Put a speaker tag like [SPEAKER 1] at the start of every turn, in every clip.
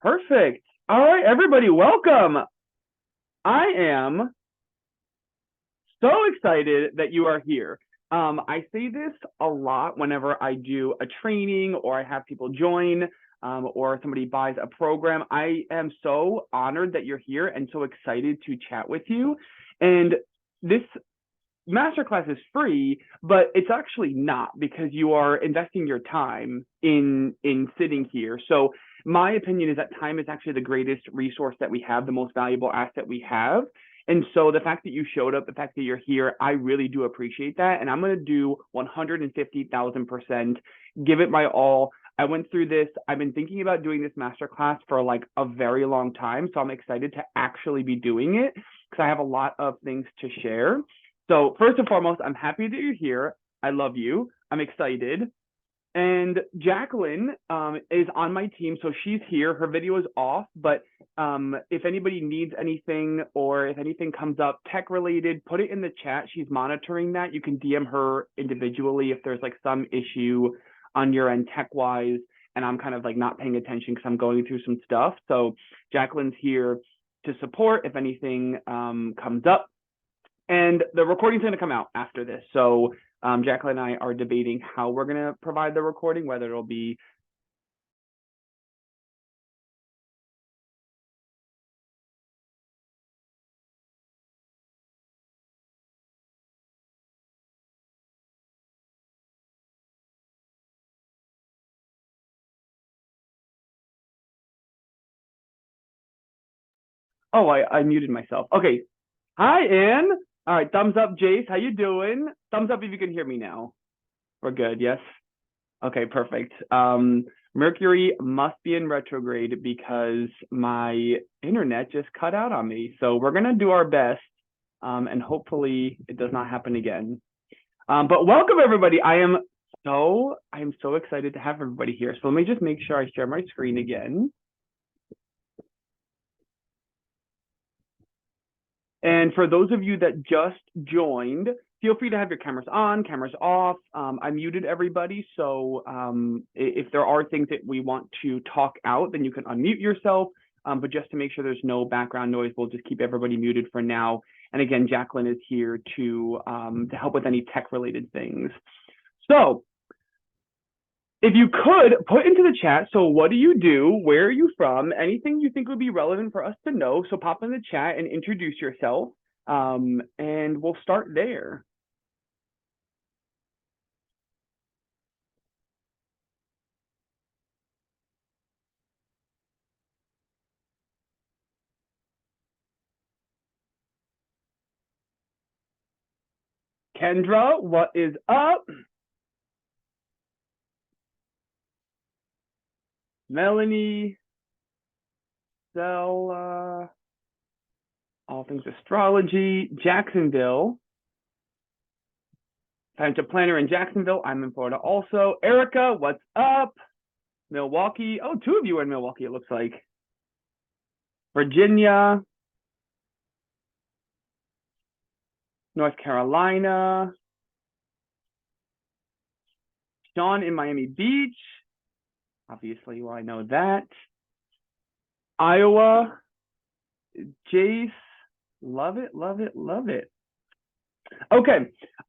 [SPEAKER 1] Perfect. All right, everybody, welcome. I am so excited that you are here. I say this a lot whenever I do a training or I have people join or somebody buys a program. I am so honored that you're here and so excited to chat with you. And this masterclass is free, but it's actually not because you are investing your time in sitting here. So my opinion is that time is actually the greatest resource that we have, the most valuable asset we have. And so the fact that you showed up, the fact that you're here, I really do appreciate that. And I'm going to do 150,000%, give it my all. I went through this. I've been thinking about doing this masterclass for like a very long time. So I'm excited to actually be doing it because I have a lot of things to share. So first and foremost, I'm happy that you're here. I love you. I'm excited. And Jacqueline is on my team, so she's here. Her video is off, but if anybody needs anything or if anything comes up tech related, put it in the chat. She's monitoring that. You can DM her individually if there's like some issue on your end tech wise, and I'm kind of like not paying attention because I'm going through some stuff. So Jacqueline's here to support if anything comes up. And the recording's going to come out after this. So Jacqueline and I are debating how we're going to provide the recording, whether it'll be oh, I muted myself. Okay. Hi, Ann. All right, thumbs up, Jace. How you doing? Thumbs up if you can hear me now. We're good, yes? Okay, perfect. Mercury must be in retrograde because my internet just cut out on me. So we're going to do our best, and hopefully it does not happen again. But welcome, everybody. I am so excited to have everybody here. So let me just make sure I share my screen again. And for those of you that just joined, feel free to have your cameras on, cameras off. I muted everybody, so if there are things that we want to talk out, then you can unmute yourself. But just to make sure there's no background noise, we'll just keep everybody muted for now. And again, Jacqueline is here to help with any tech-related things. So if you could put into the chat, so what do you do? Where are you from? Anything you think would be relevant for us to know. So pop in the chat and introduce yourself, and we'll start there. Kendra, what is up? Melanie, Stella, all things astrology, Jacksonville, financial planner in Jacksonville. I'm in Florida also. Erica, what's up? Milwaukee. Oh, two of you are in Milwaukee, it looks like. Virginia, North Carolina. Sean in Miami Beach. Obviously, well, I know that. Iowa. Jace. Love it, love it, love it. Okay.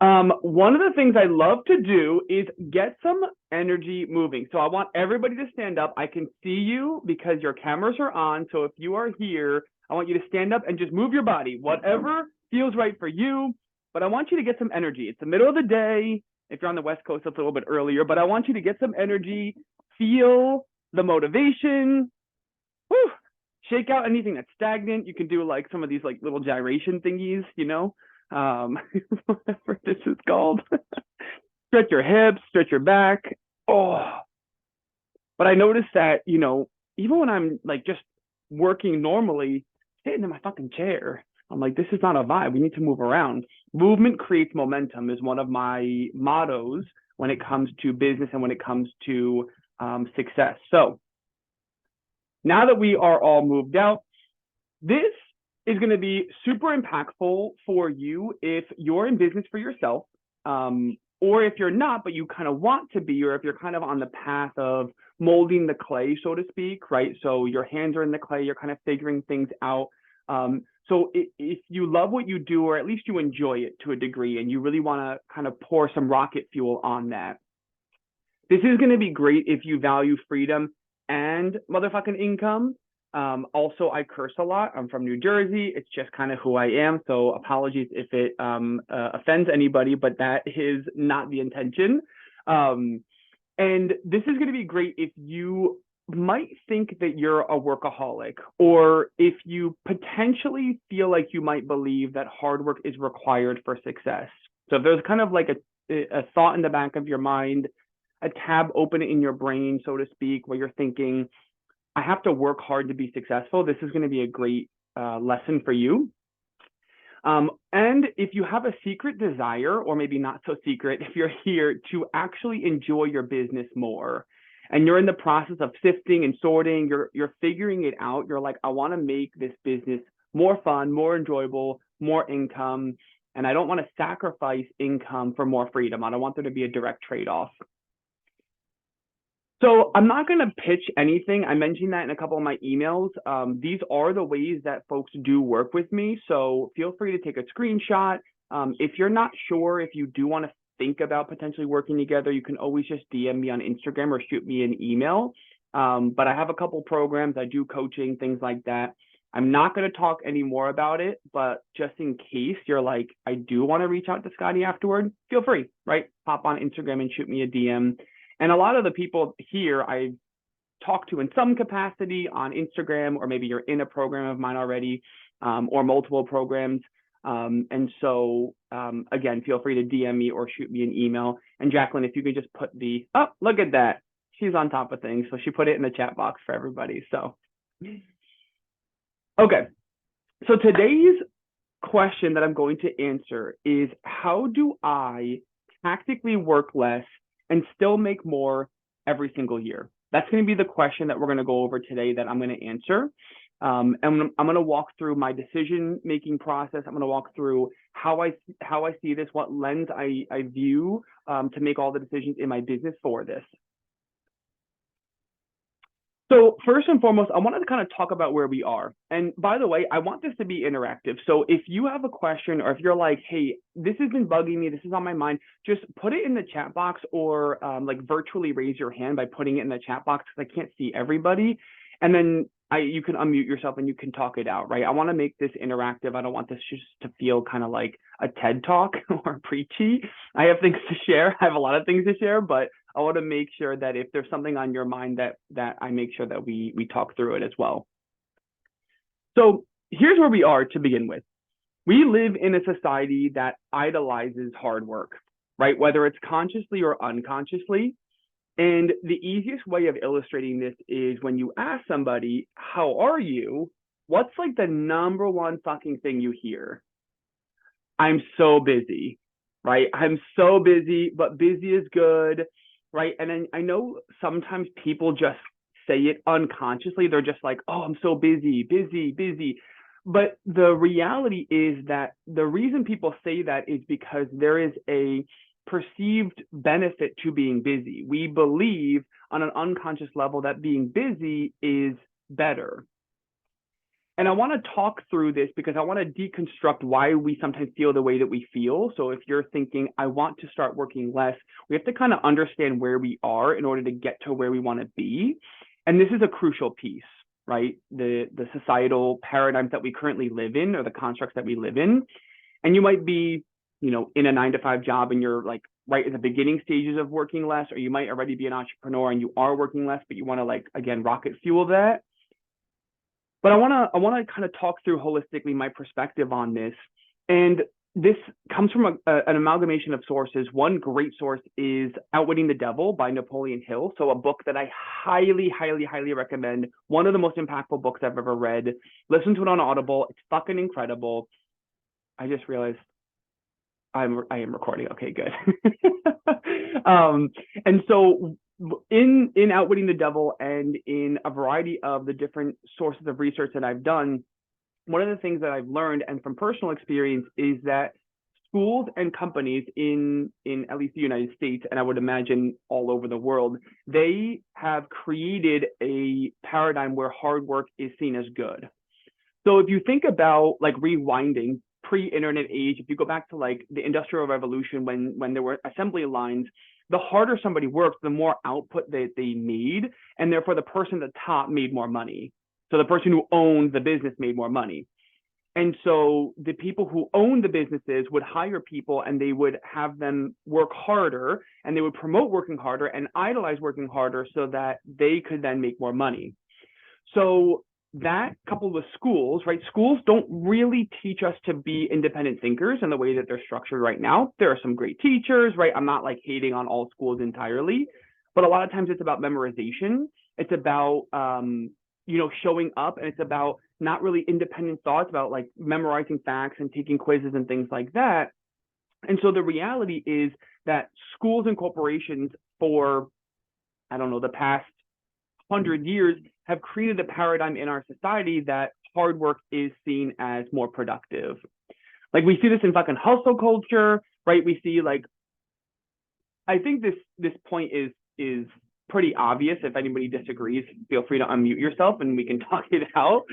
[SPEAKER 1] One of the things I love to do is get some energy moving. So I want everybody to stand up. I can see you because your cameras are on. So if you are here, I want you to stand up and just move your body, whatever feels right for you. But I want you to get some energy. It's the middle of the day. If you're on the West Coast, it's a little bit earlier, but I want you to get some energy, feel the motivation. Whew. Shake out anything that's stagnant. You can do like some of these like little gyration thingies, you know, whatever this is called. Stretch your hips, stretch your back. Oh, but I noticed that, you know, even when I'm like just working normally, sitting in my fucking chair, I'm like, this is not a vibe. We need to move around. Movement creates momentum is one of my mottos when it comes to business and when it comes to success. So now that we are all moved out, this is going to be super impactful for you if you're in business for yourself, Or if you're not, but you kind of want to be, or if you're kind of on the path of molding the clay, so to speak, right? So your hands are in the clay, you're kind of figuring things out. So if you love what you do, or at least you enjoy it to a degree, and you really want to kind of pour some rocket fuel on that, this is going to be great if you value freedom and motherfucking income. Also, I curse a lot. I'm from New Jersey. It's just kind of who I am. So apologies if it offends anybody, but that is not the intention. And this is going to be great if you might think that you're a workaholic, or if you potentially feel like you might believe that hard work is required for success. So if there's kind of like a thought in the back of your mind, a tab open in your brain, so to speak, where you're thinking, I have to work hard to be successful, this is going to be a great lesson for you. And if you have a secret desire, or maybe not so secret, if you're here to actually enjoy your business more, and you're in the process of sifting and sorting, you're figuring it out, you're like, I want to make this business more fun, more enjoyable, more income, and I don't want to sacrifice income for more freedom. I don't want there to be a direct trade-off. So I'm not going to pitch anything. I mentioned that in a couple of my emails. These are the ways that folks do work with me. So feel free to take a screenshot. If you're not sure, if you do want to think about potentially working together, you can always just DM me on Instagram or shoot me an email. But I have a couple programs. I do coaching, things like that. I'm not going to talk any more about it, but just in case you're like, I do want to reach out to Scotty afterward, feel free, right? Pop on Instagram and shoot me a DM. And a lot of the people here I've talked to in some capacity on Instagram, or maybe you're in a program of mine already, or multiple programs. And so, again, feel free to DM me or shoot me an email. And Jacqueline, if you could just put oh, look at that. She's on top of things. So she put it in the chat box for everybody. So, okay. So today's question that I'm going to answer is, how do I tactically work less and still make more every single year? That's going to be the question that we're going to go over today, that I'm going to answer. And I'm going to walk through my decision-making process. I'm going to walk through how I see this, what lens I view to make all the decisions in my business for this. So first and foremost, I wanted to kind of talk about where we are. And by the way, I want this to be interactive. So if you have a question, or if you're like, hey, this has been bugging me, this is on my mind, just put it in the chat box, or like virtually raise your hand by putting it in the chat box, because I can't see everybody. And then you can unmute yourself and you can talk it out, right? I want to make this interactive. I don't want this just to feel kind of like a TED talk or preachy. I have things to share. I have a lot of things to share, but I want to make sure that if there's something on your mind, that I make sure that we talk through it as well. So here's where we are to begin with. We live in a society that idolizes hard work, right? Whether it's consciously or unconsciously. And the easiest way of illustrating this is when you ask somebody, how are you? What's like the number one fucking thing you hear? I'm so busy, right? I'm so busy, but busy is good, right? And then I know sometimes people just say it unconsciously. They're just like, oh, I'm so busy, busy, busy. But the reality is that the reason people say that is because there is a perceived benefit to being busy. We believe on an unconscious level that being busy is better. And I want to talk through this because I want to deconstruct why we sometimes feel the way that we feel. So if you're thinking, I want to start working less, we have to kind of understand where we are in order to get to where we want to be. And this is a crucial piece, right? The societal paradigms that we currently live in, or the constructs that we live in. And you might be, in a 9-to-5 job and you're like right at the beginning stages of working less, or you might already be an entrepreneur and you are working less, but you want to like, again, rocket fuel that. But I want to kind of talk through holistically my perspective on this. And this comes from an amalgamation of sources. One great source is Outwitting the Devil by Napoleon Hill. So a book that I highly, highly, highly recommend. One of the most impactful books I've ever read. Listen to it on Audible. It's fucking incredible. I just realized I am recording. Okay, good. And so in Outwitting the Devil and in a variety of the different sources of research that I've done, one of the things that I've learned, and from personal experience, is that schools and companies in at least the United States, and I would imagine all over the world, they have created a paradigm where hard work is seen as good. So if you think about like rewinding pre-internet age, if you go back to like the Industrial Revolution when there were assembly lines, the harder somebody worked, the more output that they made, and therefore the person at the top made more money. So the person who owned the business made more money. And so the people who owned the businesses would hire people and they would have them work harder, and they would promote working harder and idolize working harder so that they could then make more money. So that coupled with schools, right? Schools don't really teach us to be independent thinkers in the way that they're structured right now. There are some great teachers, right? I'm not like hating on all schools entirely, but a lot of times it's about memorization. It's about, showing up, and it's about not really independent thoughts, about like memorizing facts and taking quizzes and things like that. And so the reality is that schools and corporations for, I don't know, the past 100 years have created a paradigm in our society that hard work is seen as more productive. Like we see this in fucking hustle culture, right? We see like, I think this point is pretty obvious. If anybody disagrees, feel free to unmute yourself and we can talk it out.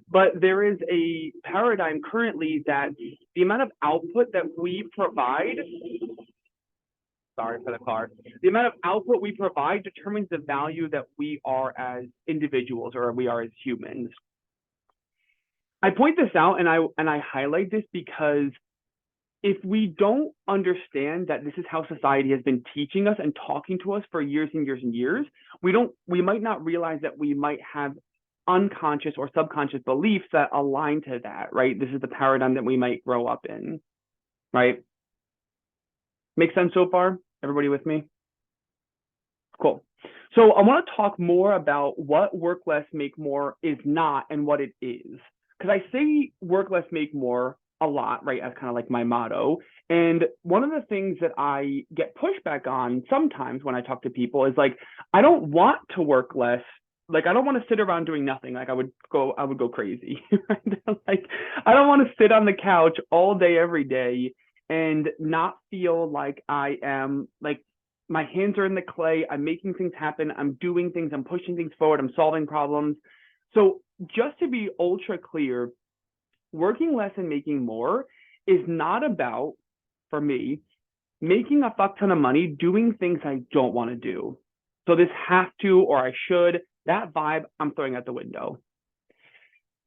[SPEAKER 1] But there is a paradigm currently that the amount of output that we provide, sorry for the car, the amount of output we provide determines the value that we are as individuals, or we are as humans. I point this out and I highlight this because if we don't understand that this is how society has been teaching us and talking to us for years and years and years, we might not realize that we might have unconscious or subconscious beliefs that align to that, right? This is the paradigm that we might grow up in, right? Make sense so far? Everybody with me? Cool. So I want to talk more about what work less, make more is not and what it is. Because I say work less, make more a lot, right, as kind of like my motto. And one of the things that I get pushback on sometimes when I talk to people is like, I don't want to work less. Like, I don't want to sit around doing nothing. Like I would go crazy. Like, I don't want to sit on the couch all day, every day and not feel like I am like, my hands are in the clay. I'm making things happen. I'm doing things. I'm pushing things forward. I'm solving problems. So just to be ultra clear, working less and making more is not about, for me, making a fuck ton of money doing things I don't want to do. So this have to, or I should, that vibe, I'm throwing out the window.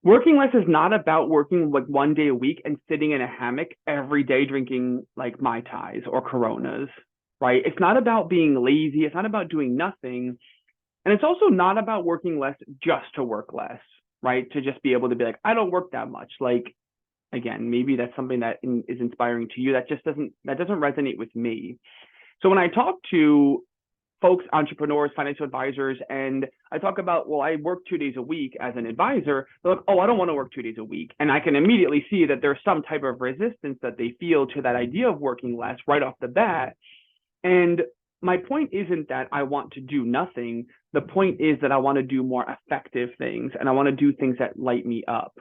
[SPEAKER 1] Working less is not about working like 1 day a week and sitting in a hammock every day drinking like Mai Tais or Coronas, right? It's not about being lazy. It's not about doing nothing. And it's also not about working less just to work less, right? To just be able to be like, I don't work that much. Like, again, maybe that's something that is inspiring to you. That doesn't resonate with me. So when I talk to folks, entrepreneurs, financial advisors, and I talk about, well, I work 2 days a week as an advisor, they're like, oh, I don't want to work 2 days a week. And I can immediately see that there's some type of resistance that they feel to that idea of working less right off the bat. And my point isn't that I want to do nothing. The point is that I want to do more effective things, and I want to do things that light me up.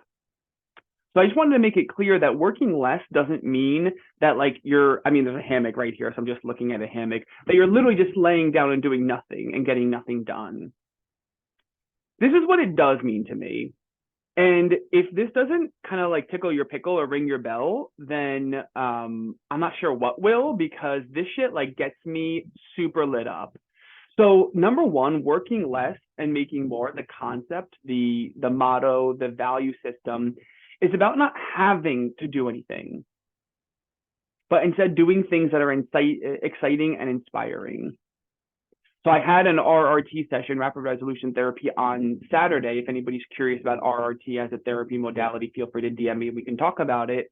[SPEAKER 1] So I just wanted to make it clear that working less doesn't mean that like there's a hammock right here. So I'm just looking at a hammock, that you're literally just laying down and doing nothing and getting nothing done. This is what it does mean to me. And if this doesn't kind of like tickle your pickle or ring your bell, then I'm not sure what will, because this shit like gets me super lit up. So number one, working less and making more, the concept, the motto, the value system is about not having to do anything, but instead doing things that are exciting and inspiring. So I had an RRT session, rapid resolution therapy, on Saturday. If anybody's curious about RRT as a therapy modality, feel free to DM me and we can talk about it.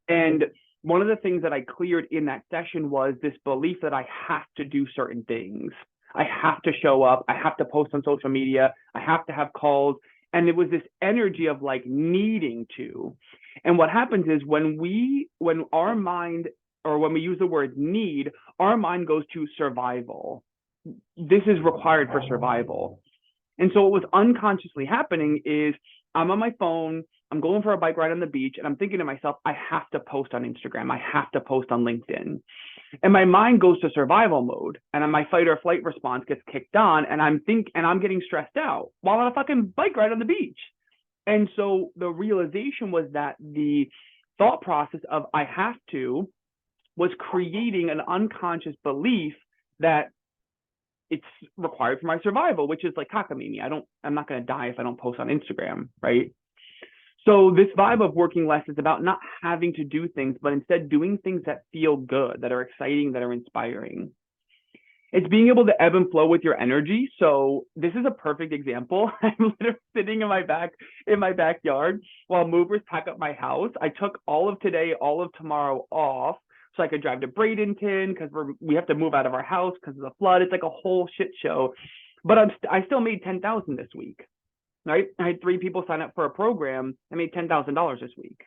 [SPEAKER 1] And one of the things that I cleared in that session was this belief that I have to do certain things. I have to show up. I have to post on social media. I have to have calls. And it was this energy of like needing to. And what happens is when our mind, or when we use the word need, our mind goes to survival. This is required for survival. And so what was unconsciously happening is I'm on my phone, I'm going for a bike ride on the beach, and I'm thinking to myself, I have to post on Instagram. I have to post on LinkedIn. And my mind goes to survival mode, and my fight or flight response gets kicked on, and I'm getting stressed out while on a fucking bike ride on the beach. And so the realization was that the thought process of I have to was creating an unconscious belief that it's required for my survival, which is like cockamamie. I'm not going to die if I don't post on Instagram, right? So this vibe of working less is about not having to do things, but instead doing things that feel good, that are exciting, that are inspiring. It's being able to ebb and flow with your energy. So this is a perfect example. I'm literally sitting in my backyard while movers pack up my house. I took all of today, all of tomorrow off so I could drive to Bradenton because we have to move out of our house because of the flood. It's like a whole shit show. But I still made $10,000 this week, right? I had 3 people sign up for a program. I made $10,000 this week,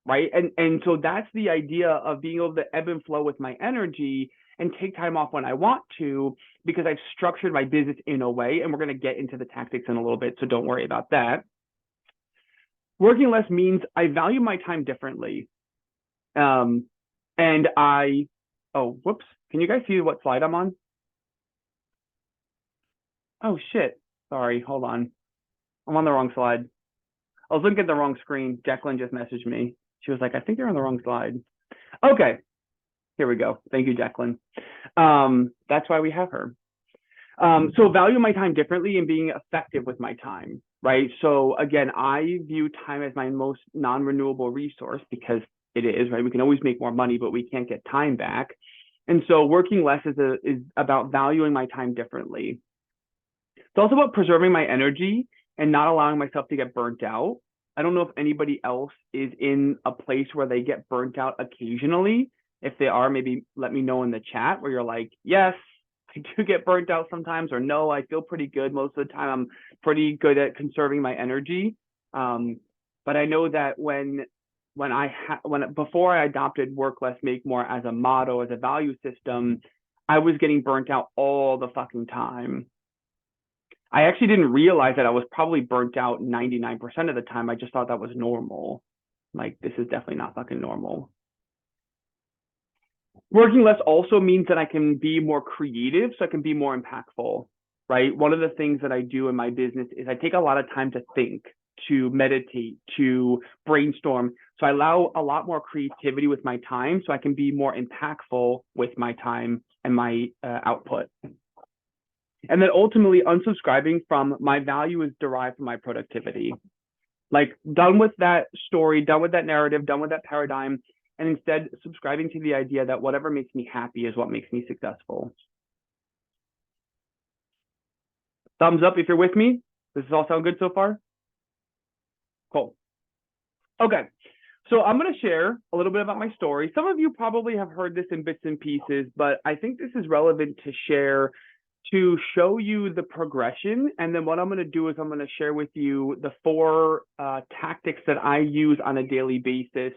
[SPEAKER 1] right? And so that's the idea of being able to ebb and flow with my energy and take time off when I want to, because I've structured my business in a way, and we're going to get into the tactics in a little bit, so don't worry about that. Working less means I value my time differently. Oh, whoops. Can you guys see what slide I'm on? Oh, shit. Sorry, hold on. I'm on the wrong slide. I was looking at the wrong screen. Jacqueline just messaged me. She was like, I think you're on the wrong slide. Okay. Here we go. Thank you, Jacqueline. That's why we have her. So value my time differently and being effective with my time, right? So again, I view time as my most non-renewable resource because it is, right? We can always make more money, but we can't get time back. And so working less is about valuing my time differently. It's also about preserving my energy and not allowing myself to get burnt out. I don't know if anybody else is in a place where they get burnt out occasionally. If they are, maybe let me know in the chat where you're like, yes, I do get burnt out sometimes, or no, I feel pretty good. Most of the time, I'm pretty good at conserving my energy. But I know that before I adopted work less, make more as a motto, as a value system, I was getting burnt out all the fucking time. I actually didn't realize that I was probably burnt out 99% of the time. I just thought that was normal. Like, this is definitely not fucking normal. Working less also means that I can be more creative, so I can be more impactful, right? One of the things that I do in my business is I take a lot of time to think, to meditate, to brainstorm. So I allow a lot more creativity with my time so I can be more impactful with my time and my output. And then ultimately unsubscribing from my value is derived from my productivity. Like, done with that story, done with that narrative, done with that paradigm, and instead subscribing to the idea that whatever makes me happy is what makes me successful. Thumbs up if you're with me. Does this all sound good so far? Cool. Okay, so I'm going to share a little bit about my story. Some of you probably have heard this in bits and pieces, but I think this is relevant to share to show you the progression. And then what I'm going to do is I'm going to share with you the 4 tactics that I use on a daily basis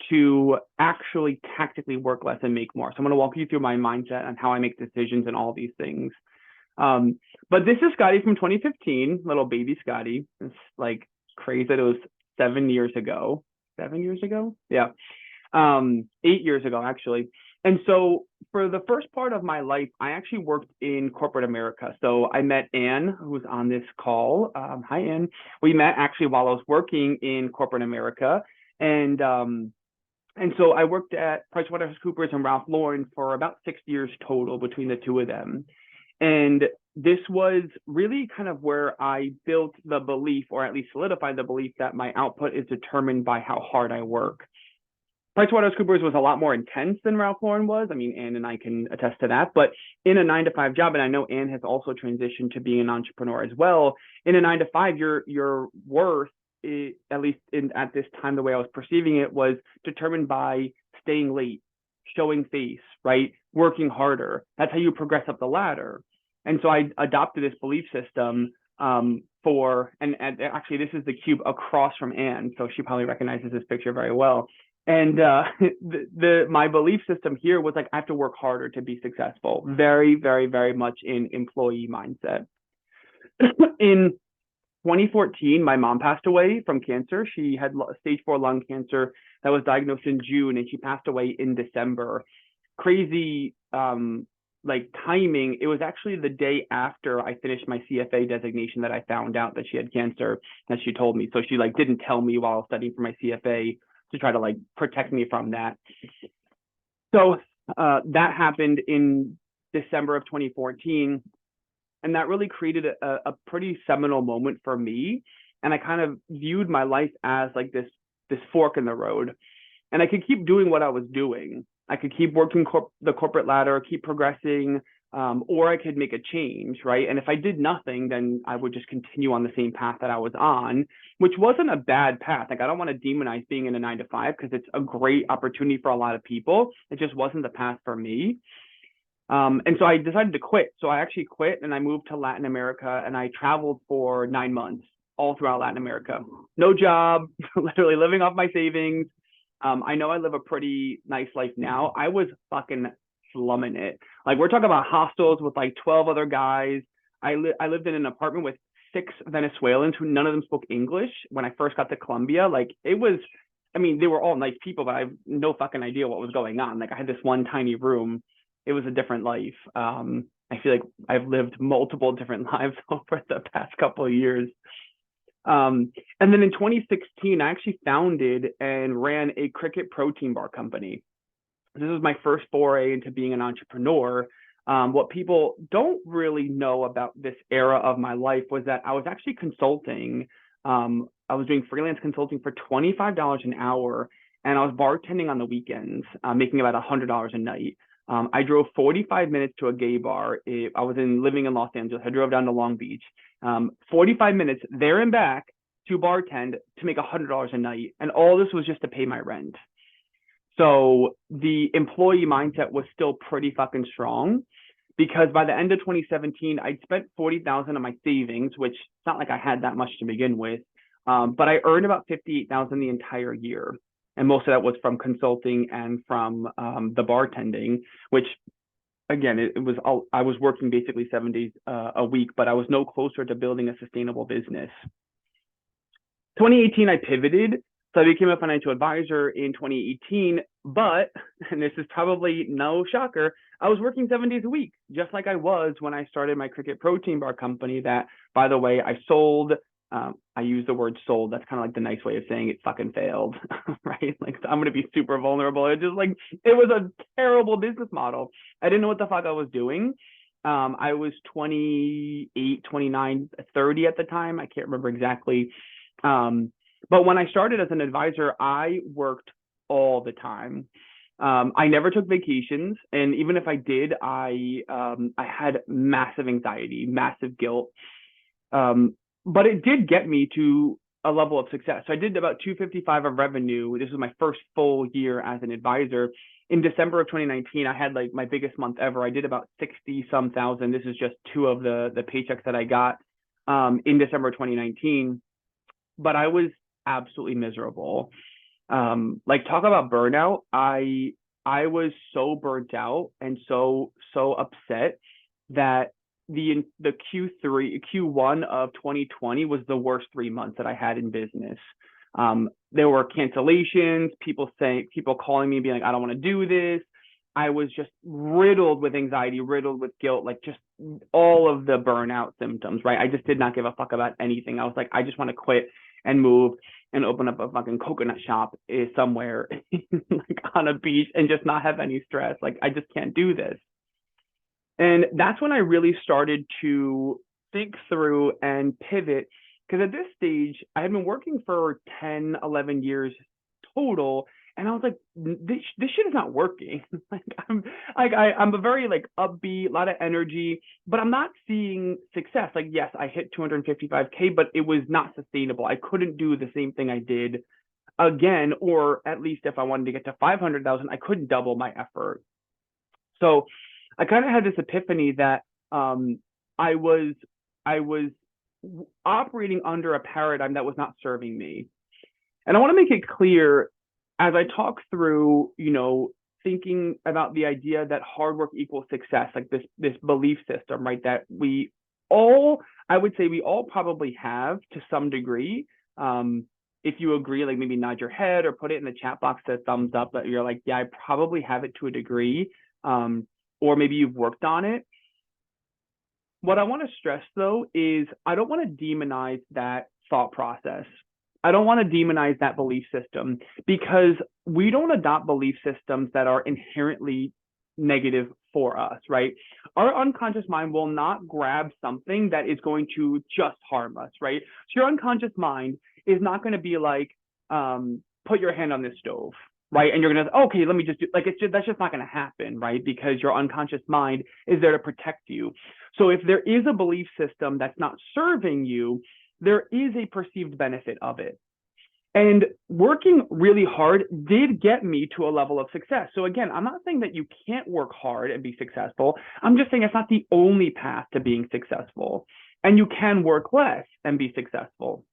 [SPEAKER 1] to actually tactically work less and make more. So I'm going to walk you through my mindset and how I make decisions and all these things. But this is Scotty from 2015, little baby Scotty. It's like crazy that it was 7 years ago. 7 years ago? Yeah. 8 years ago, actually. And so for the first part of my life, I actually worked in corporate America. So I met Anne, who's on this call. Hi, Anne. We met actually while I was working in corporate America. And so I worked at PricewaterhouseCoopers and Ralph Lauren for about 6 years total between the two of them. And this was really kind of where I built the belief, or at least solidified the belief, that my output is determined by how hard I work. PricewaterhouseCoopers was a lot more intense than Ralph Lauren was. I mean, Anne and I can attest to that. But in a 9-to-5 job, and I know Anne has also transitioned to being an entrepreneur as well. In a 9-to-5, your worth, at least at this time, the way I was perceiving it, was determined by staying late, showing face, right? Working harder. That's how you progress up the ladder. And so I adopted this belief system and actually this is the cube across from Anne, so she probably recognizes this picture very well. And my belief system here was like, I have to work harder to be successful. Very, very, very much in employee mindset. In 2014, my mom passed away from cancer. She had stage 4 lung cancer that was diagnosed in June, and she passed away in December. Crazy like timing. It was actually the day after I finished my CFA designation that I found out that she had cancer, that she told me. So she like didn't tell me while I was studying for my CFA to try to like protect me from that. So that happened in December of 2014, and that really created a pretty seminal moment for me. And I kind of viewed my life as like this fork in the road, and I could keep doing what I was doing. I could keep working the corporate ladder, keep progressing, or I could make a change, right? And if I did nothing, then I would just continue on the same path that I was on, which wasn't a bad path. Like, I don't want to demonize being in a 9 to 5 because it's a great opportunity for a lot of people. It just wasn't the path for me. And so I decided to quit. So I actually quit and I moved to Latin America, and I traveled for 9 months all throughout Latin America. No job, literally living off my savings. I know I live a pretty nice life now. I was fucking slumming it. Like, we're talking about hostels with like 12 other guys. I lived in an apartment with 6 Venezuelans who none of them spoke English when I first got to Colombia. Like, it was, I mean, they were all nice people, but I have no fucking idea what was going on. Like, I had this one tiny room. It was a different life. I feel like I've lived multiple different lives over the past couple of years. And then in 2016, I actually founded and ran a cricket protein bar company. This was my first foray into being an entrepreneur. What people don't really know about this era of my life was that I was actually consulting. I was doing freelance consulting for $25 an hour, and I was bartending on the weekends, making about $100 a night. I drove 45 minutes to a gay bar. I was living in Los Angeles. I drove down to Long Beach, 45 minutes there and back to bartend to make $100 a night. And all this was just to pay my rent. So the employee mindset was still pretty fucking strong, because by the end of 2017, I'd spent 40,000 of my savings, which it's not like I had that much to begin with. But I earned about 58,000 the entire year. And most of that was from consulting and from the bartending, which, again, I was working basically 7 days a week, but I was no closer to building a sustainable business. 2018, I pivoted. So I became a financial advisor in 2018, but, and this is probably no shocker, I was working 7 days a week, just like I was when I started my cricket protein bar company that, by the way, I sold. I use the word sold. That's kind of like the nice way of saying it fucking failed, right? Like, I'm going to be super vulnerable. It was a terrible business model. I didn't know what the fuck I was doing. I was 28, 29, 30 at the time. I can't remember exactly. But when I started as an advisor, I worked all the time. I never took vacations. And even if I did, I had massive anxiety, massive guilt. But it did get me to a level of success. So I did about 255 of revenue. This was my first full year as an advisor. In December of 2019, I had like my biggest month ever. I did about 60 some thousand. This is just 2 of the paychecks that I got in December 2019. But I was absolutely miserable. Like, talk about burnout. I was so burnt out and so upset that the Q1 of 2020 was the worst 3 months that I had in business. There were cancellations, people calling me being like, I don't want to do this. I was just riddled with anxiety, riddled with guilt, like just all of the burnout symptoms, right? I just did not give a fuck about anything. I was like, I just want to quit and move and open up a fucking coconut shop somewhere like on a beach and just not have any stress. Like, I just can't do this. And that's when I really started to think through and pivot, because at this stage, I had been working for 10, 11 years total. And I was like, this shit is not working. I'm a very like upbeat, a lot of energy, but I'm not seeing success. Like, yes, I hit 255K, but it was not sustainable. I couldn't do the same thing I did again, or at least if I wanted to get to 500,000, I couldn't double my effort. So I kind of had this epiphany that I was operating under a paradigm that was not serving me. And I want to make it clear, as I talk through, thinking about the idea that hard work equals success, like this belief system, right? That we I would say we all probably have to some degree. If you agree, like maybe nod your head or put it in the chat box as thumbs up that you're like, yeah, I probably have it to a degree. Or maybe you've worked on it. What I want to stress though is I don't want to demonize that thought process. I don't want to demonize that belief system because we don't adopt belief systems that are inherently negative for us, right? Our unconscious mind will not grab something that is going to just harm us, right? So your unconscious mind is not going to be like, put your hand on this stove, right? And you're going to, okay, let me just do, like, that's just not going to happen, right? Because your unconscious mind is there to protect you. So if there is a belief system that's not serving you, there is a perceived benefit of it. And working really hard did get me to a level of success. So again, I'm not saying that you can't work hard and be successful. I'm just saying it's not the only path to being successful. And you can work less and be successful.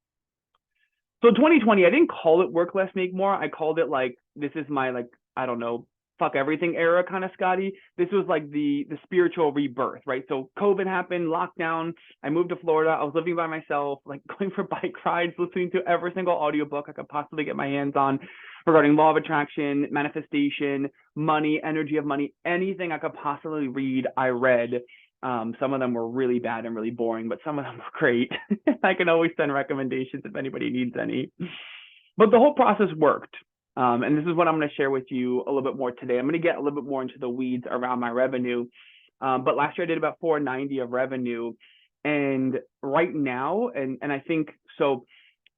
[SPEAKER 1] So 2020, I didn't call it work less, make more. I called it like, this is my, like, I don't know, fuck everything era kind of, Scotty. This was like the spiritual rebirth, right? So COVID happened, lockdown. I moved to Florida. I was living by myself, like going for bike rides, listening to every single audiobook I could possibly get my hands on regarding law of attraction, manifestation, money, energy of money, anything I could possibly read, I read. Some of them were really bad and really boring, but some of them were great. I can always send recommendations if anybody needs any. But the whole process worked. And this is what I'm going to share with you a little bit more today. I'm going to get a little bit more into the weeds around my revenue. But last year I did about 490 of revenue. And right now, and I think, so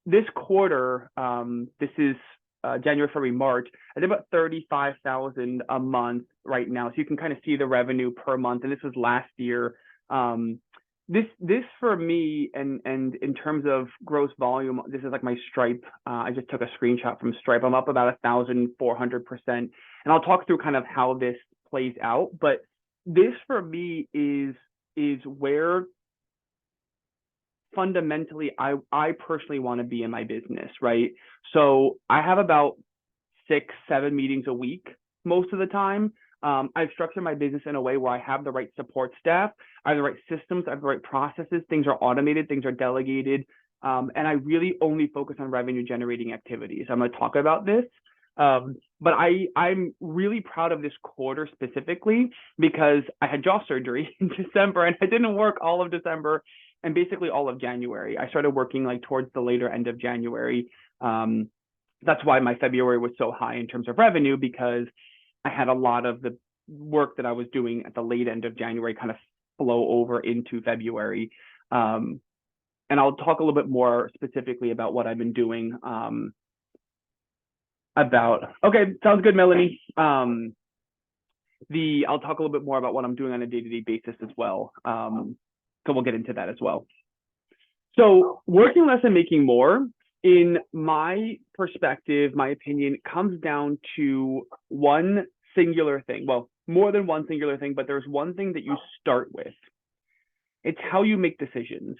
[SPEAKER 1] this quarter, this is January, February, March, I did about 35,000 a month right now. So you can kind of see the revenue per month. And this was last year. This for me, and in terms of gross volume, this is like my Stripe. I just took a screenshot from Stripe. I'm up about 1,400%. And I'll talk through kind of how this plays out. But this for me is where fundamentally I personally want to be in my business, right? So I have about 6-7 meetings a week most of the time. I've structured my business in a way where I have the right support staff, I have the right systems, I have the right processes, things are automated, things are delegated, and I really only focus on revenue generating activities. I'm going to talk about this, but I'm really proud of this quarter specifically because I had jaw surgery in December and I didn't work all of December and basically all of January. I started working like towards the later end of January. That's why my February was so high in terms of revenue, because I had a lot of the work that I was doing at the late end of January kind of flow over into February. And I'll talk a little bit more specifically about what I've been doing okay, sounds good, Melanie. I'll talk a little bit more about what I'm doing on a day-to-day basis as well. So we'll get into that as well. So working less and making more, in my perspective, my opinion, comes down to one singular thing. Well, more than one singular thing, but there's one thing that you start with. It's how you make decisions,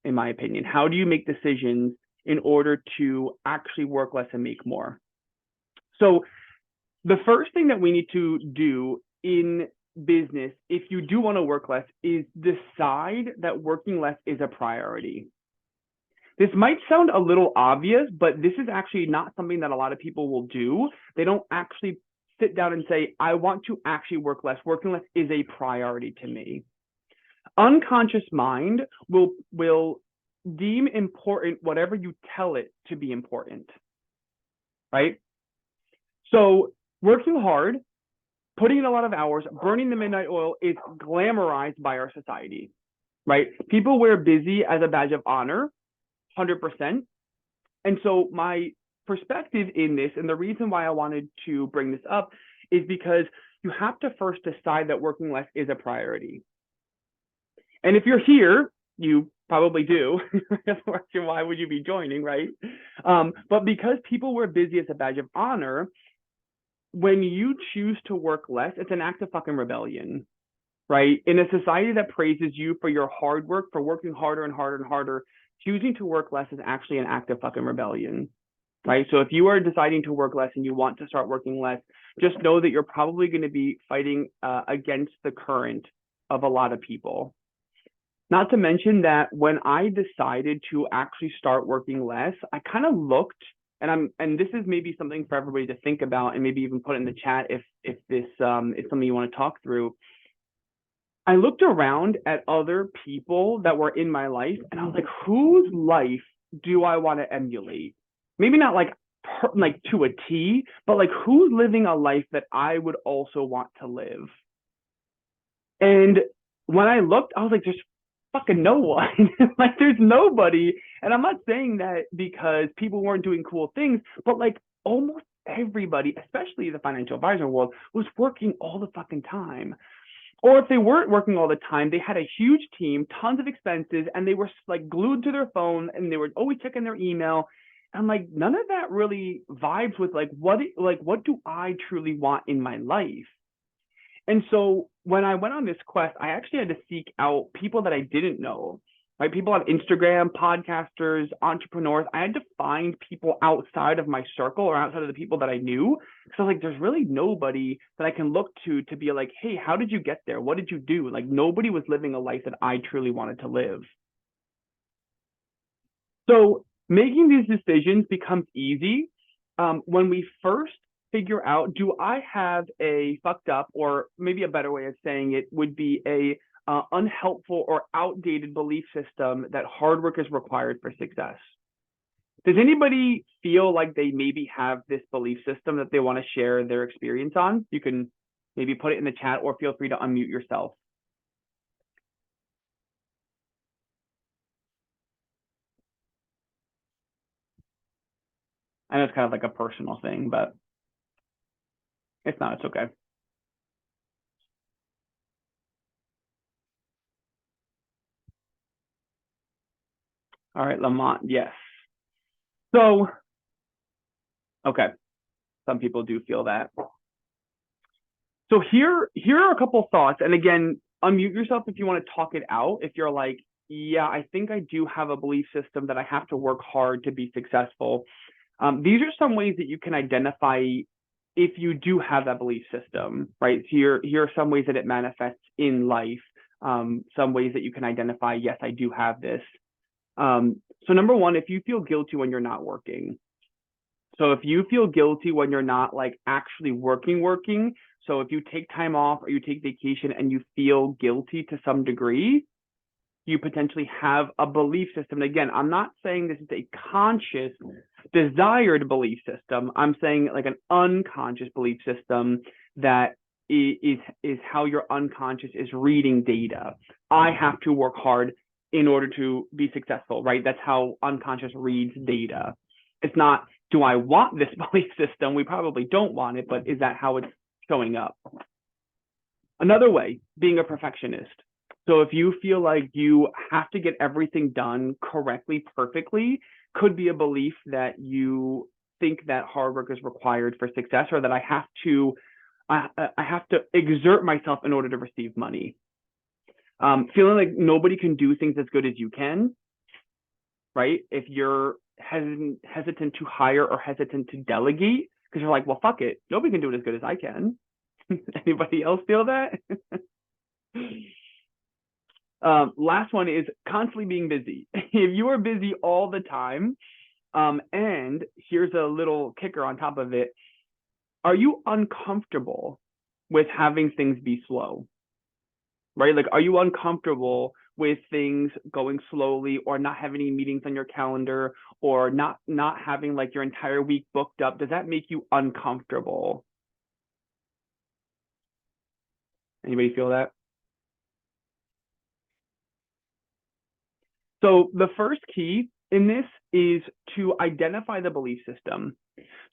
[SPEAKER 1] in my opinion. How do you make decisions in order to actually work less and make more? So the first thing that we need to do in business, if you do want to work less, is decide that working less is a priority. This might sound a little obvious, but this is actually not something that a lot of people will do. They don't actually sit down and say, I want to actually work less. Working less is a priority to me. Unconscious mind will deem important whatever you tell it to be important, right? So working hard, putting in a lot of hours, burning the midnight oil is glamorized by our society, right? People wear busy as a badge of honor, 100%. And so my perspective in this, and the reason why I wanted to bring this up, is because you have to first decide that working less is a priority. And if you're here, you probably do. Why would you be joining, right? But because people wear busy as a badge of honor, when you choose to work less, it's an act of fucking rebellion, right? In a society that praises you for your hard work, for working harder and harder and harder, choosing to work less is actually an act of fucking rebellion, right? So if you are deciding to work less and you want to start working less, just know that you're probably going to be fighting against the current of a lot of people. Not to mention that when I decided to actually start working less, I kind of looked, and this is maybe something for everybody to think about, and maybe even put in the chat if this is something you want to talk through. I looked around at other people that were in my life, and I was like, whose life do I want to emulate? Maybe not like to a T, but like who's living a life that I would also want to live. And when I looked, I was like, there's fucking no one. Like, there's nobody. And I'm not saying that because people weren't doing cool things, but like almost everybody, especially the financial advisor world, was working all the fucking time. Or if they weren't working all the time, they had a huge team, tons of expenses, and they were like glued to their phone and they were always checking their email. And like none of that really vibes with like what do I truly want in my life? And so when I went on this quest, I actually had to seek out people that I didn't know, right? People on Instagram, podcasters, entrepreneurs. I had to find people outside of my circle or outside of the people that I knew. So like, there's really nobody that I can look to be like, hey, how did you get there? What did you do? Like nobody was living a life that I truly wanted to live. So making these decisions becomes easy when we first figure out, do I have a fucked up, or maybe a better way of saying it would be a unhelpful or outdated belief system that hard work is required for success? Does anybody feel like they maybe have this belief system that they want to share their experience on? You can maybe put it in the chat or feel free to unmute yourself. I know it's kind of like a personal thing, but if not, it's okay. All right, Lamont, yes. So, okay, some people do feel that. So here are a couple thoughts. And again, unmute yourself if you want to talk it out. If you're like, yeah, I think I do have a belief system that I have to work hard to be successful. These are some ways that you can identify if you do have that belief system, right? So here are some ways that it manifests in life. Some ways that you can identify, yes, I do have this. So number one, if you feel guilty when you're not working. So if you feel guilty when you're not like actually working, so if you take time off or you take vacation and you feel guilty to some degree, you potentially have a belief system. And again, I'm not saying this is a conscious, desired belief system. I'm saying like an unconscious belief system that is how your unconscious is reading data. I have to work hard in order to be successful, right? That's how unconscious reads data. It's not, do I want this belief system? We probably don't want it, but is that how it's showing up? Another way, being a perfectionist. So if you feel like you have to get everything done correctly, perfectly, could be a belief that you think that hard work is required for success, or that I have to exert myself in order to receive money. Feeling like nobody can do things as good as you can, right? If you're hesitant to hire or hesitant to delegate, because you're like, well, fuck it, nobody can do it as good as I can. Anybody else feel that? Last one is constantly being busy. If you are busy all the time, and here's a little kicker on top of it, are you uncomfortable with having things be slow? Right? Like, are you uncomfortable with things going slowly, or not having any meetings on your calendar, or not having like your entire week booked up? Does that make you uncomfortable? Anybody feel that? So the first key in this is to identify the belief system.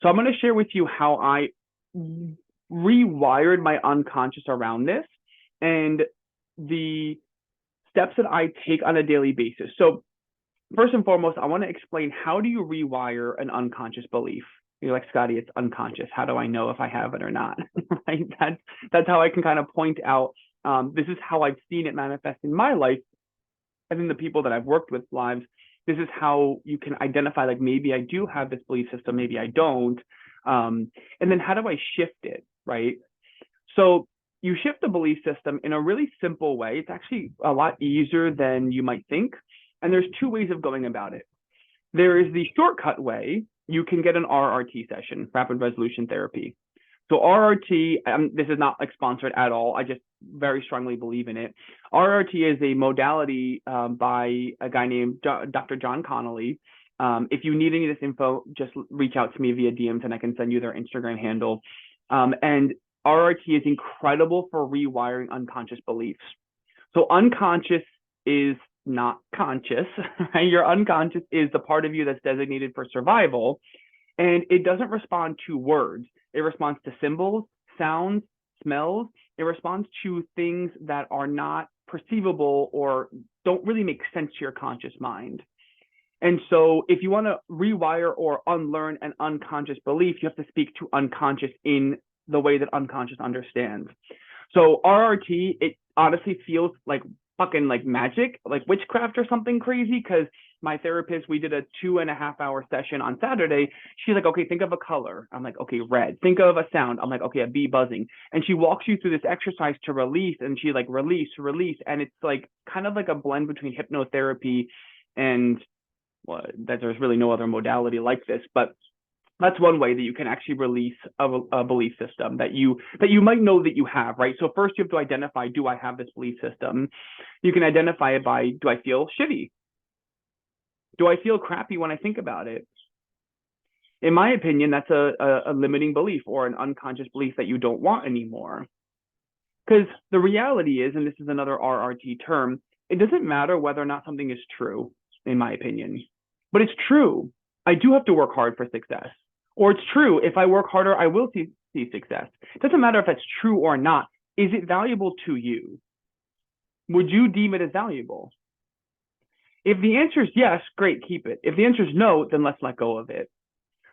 [SPEAKER 1] So I'm going to share with you how I rewired my unconscious around this and the steps that I take on a daily basis. So first and foremost, I want to explain, how do you rewire an unconscious belief? You're like, Scotty, it's unconscious. How do I know if I have it or not? Right? That's how I can kind of point out, this is how I've seen it manifest in my life. I think the people that I've worked with lives, this is how you can identify, like, maybe I do have this belief system, maybe I don't. And then how do I shift it, right? So you shift the belief system in a really simple way. It's actually a lot easier than you might think. And there's two ways of going about it. There is the shortcut way. You can get an RRT session, rapid resolution therapy. So RRT, this is not like sponsored at all. I just very strongly believe in it. RRT is a modality by a guy named Dr. John Connolly. If you need any of this info, just reach out to me via DMs and I can send you their Instagram handle. And RRT is incredible for rewiring unconscious beliefs. So unconscious is not conscious, right? Your unconscious is the part of you that's designated for survival, and it doesn't respond to words. It responds to symbols, sounds, smells. It responds to things that are not perceivable or don't really make sense to your conscious mind. And so if you want to rewire or unlearn an unconscious belief, you have to speak to unconscious in the way that unconscious understands. So RRT, it honestly feels like fucking like magic, like witchcraft or something crazy, because my therapist, we did a 2.5-hour session on Saturday. She's like, okay, think of a color. I'm like, okay, red. Think of a sound. I'm like, okay, a bee buzzing. And she walks you through this exercise to release, and she like release. And it's like kind of like a blend between hypnotherapy and that there's really no other modality like this, but that's one way that you can actually release a belief system that you might know that you have, right? So first you have to identify, do I have this belief system? You can identify it by, do I feel shitty? Do I feel crappy when I think about it? In my opinion, that's a limiting belief or an unconscious belief that you don't want anymore. Because the reality is, and this is another RRT term, it doesn't matter whether or not something is true, in my opinion, but it's true. I do have to work hard for success. Or it's true, if I work harder, I will see success. It doesn't matter if that's true or not. Is it valuable to you? Would you deem it as valuable? If the answer is yes, great, keep it. If the answer is no, then let's let go of it.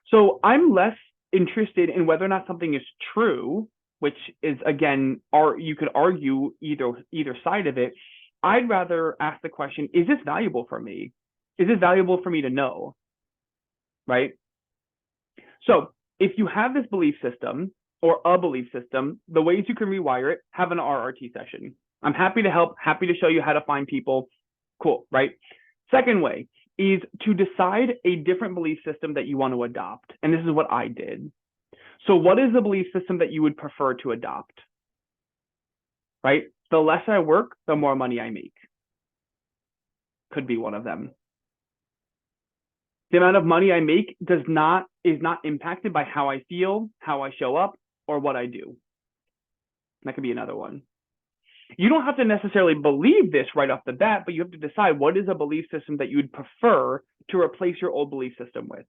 [SPEAKER 1] So I'm less interested in whether or not something is true, which is, again, you could argue either side of it. I'd rather ask the question, is this valuable for me? Is this valuable for me to know? Right? So if you have this belief system or a belief system, the ways you can rewire it, have an RRT session. I'm happy to help, happy to show you how to find people. Cool, right? Second way is to decide a different belief system that you want to adopt. And this is what I did. So what is the belief system that you would prefer to adopt? Right? The less I work, the more money I make. Could be one of them. The amount of money I make is not impacted by how I feel, how I show up, or what I do. That could be another one. You don't have to necessarily believe this right off the bat, but you have to decide what is a belief system that you'd prefer to replace your old belief system with.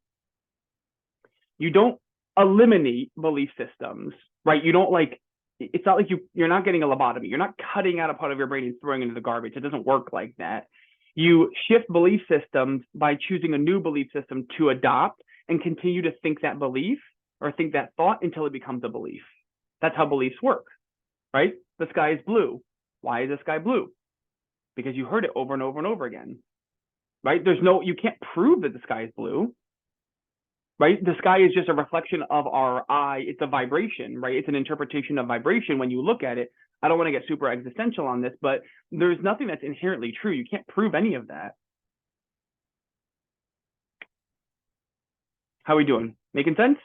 [SPEAKER 1] You don't eliminate belief systems, right? You don't it's not like you're not getting a lobotomy. You're not cutting out a part of your brain and throwing it into the garbage. It doesn't work like that. You shift belief systems by choosing a new belief system to adopt and continue to think that belief or think that thought until it becomes a belief. That's how beliefs work, right? The sky is blue. Why is the sky blue? Because you heard it over and over and over again, right? You can't prove that the sky is blue, right? The sky is just a reflection of our eye. It's a vibration, right? It's an interpretation of vibration when you look at it. I don't want to get super existential on this, but there's nothing that's inherently true. You can't prove any of that. How are we doing? Making sense?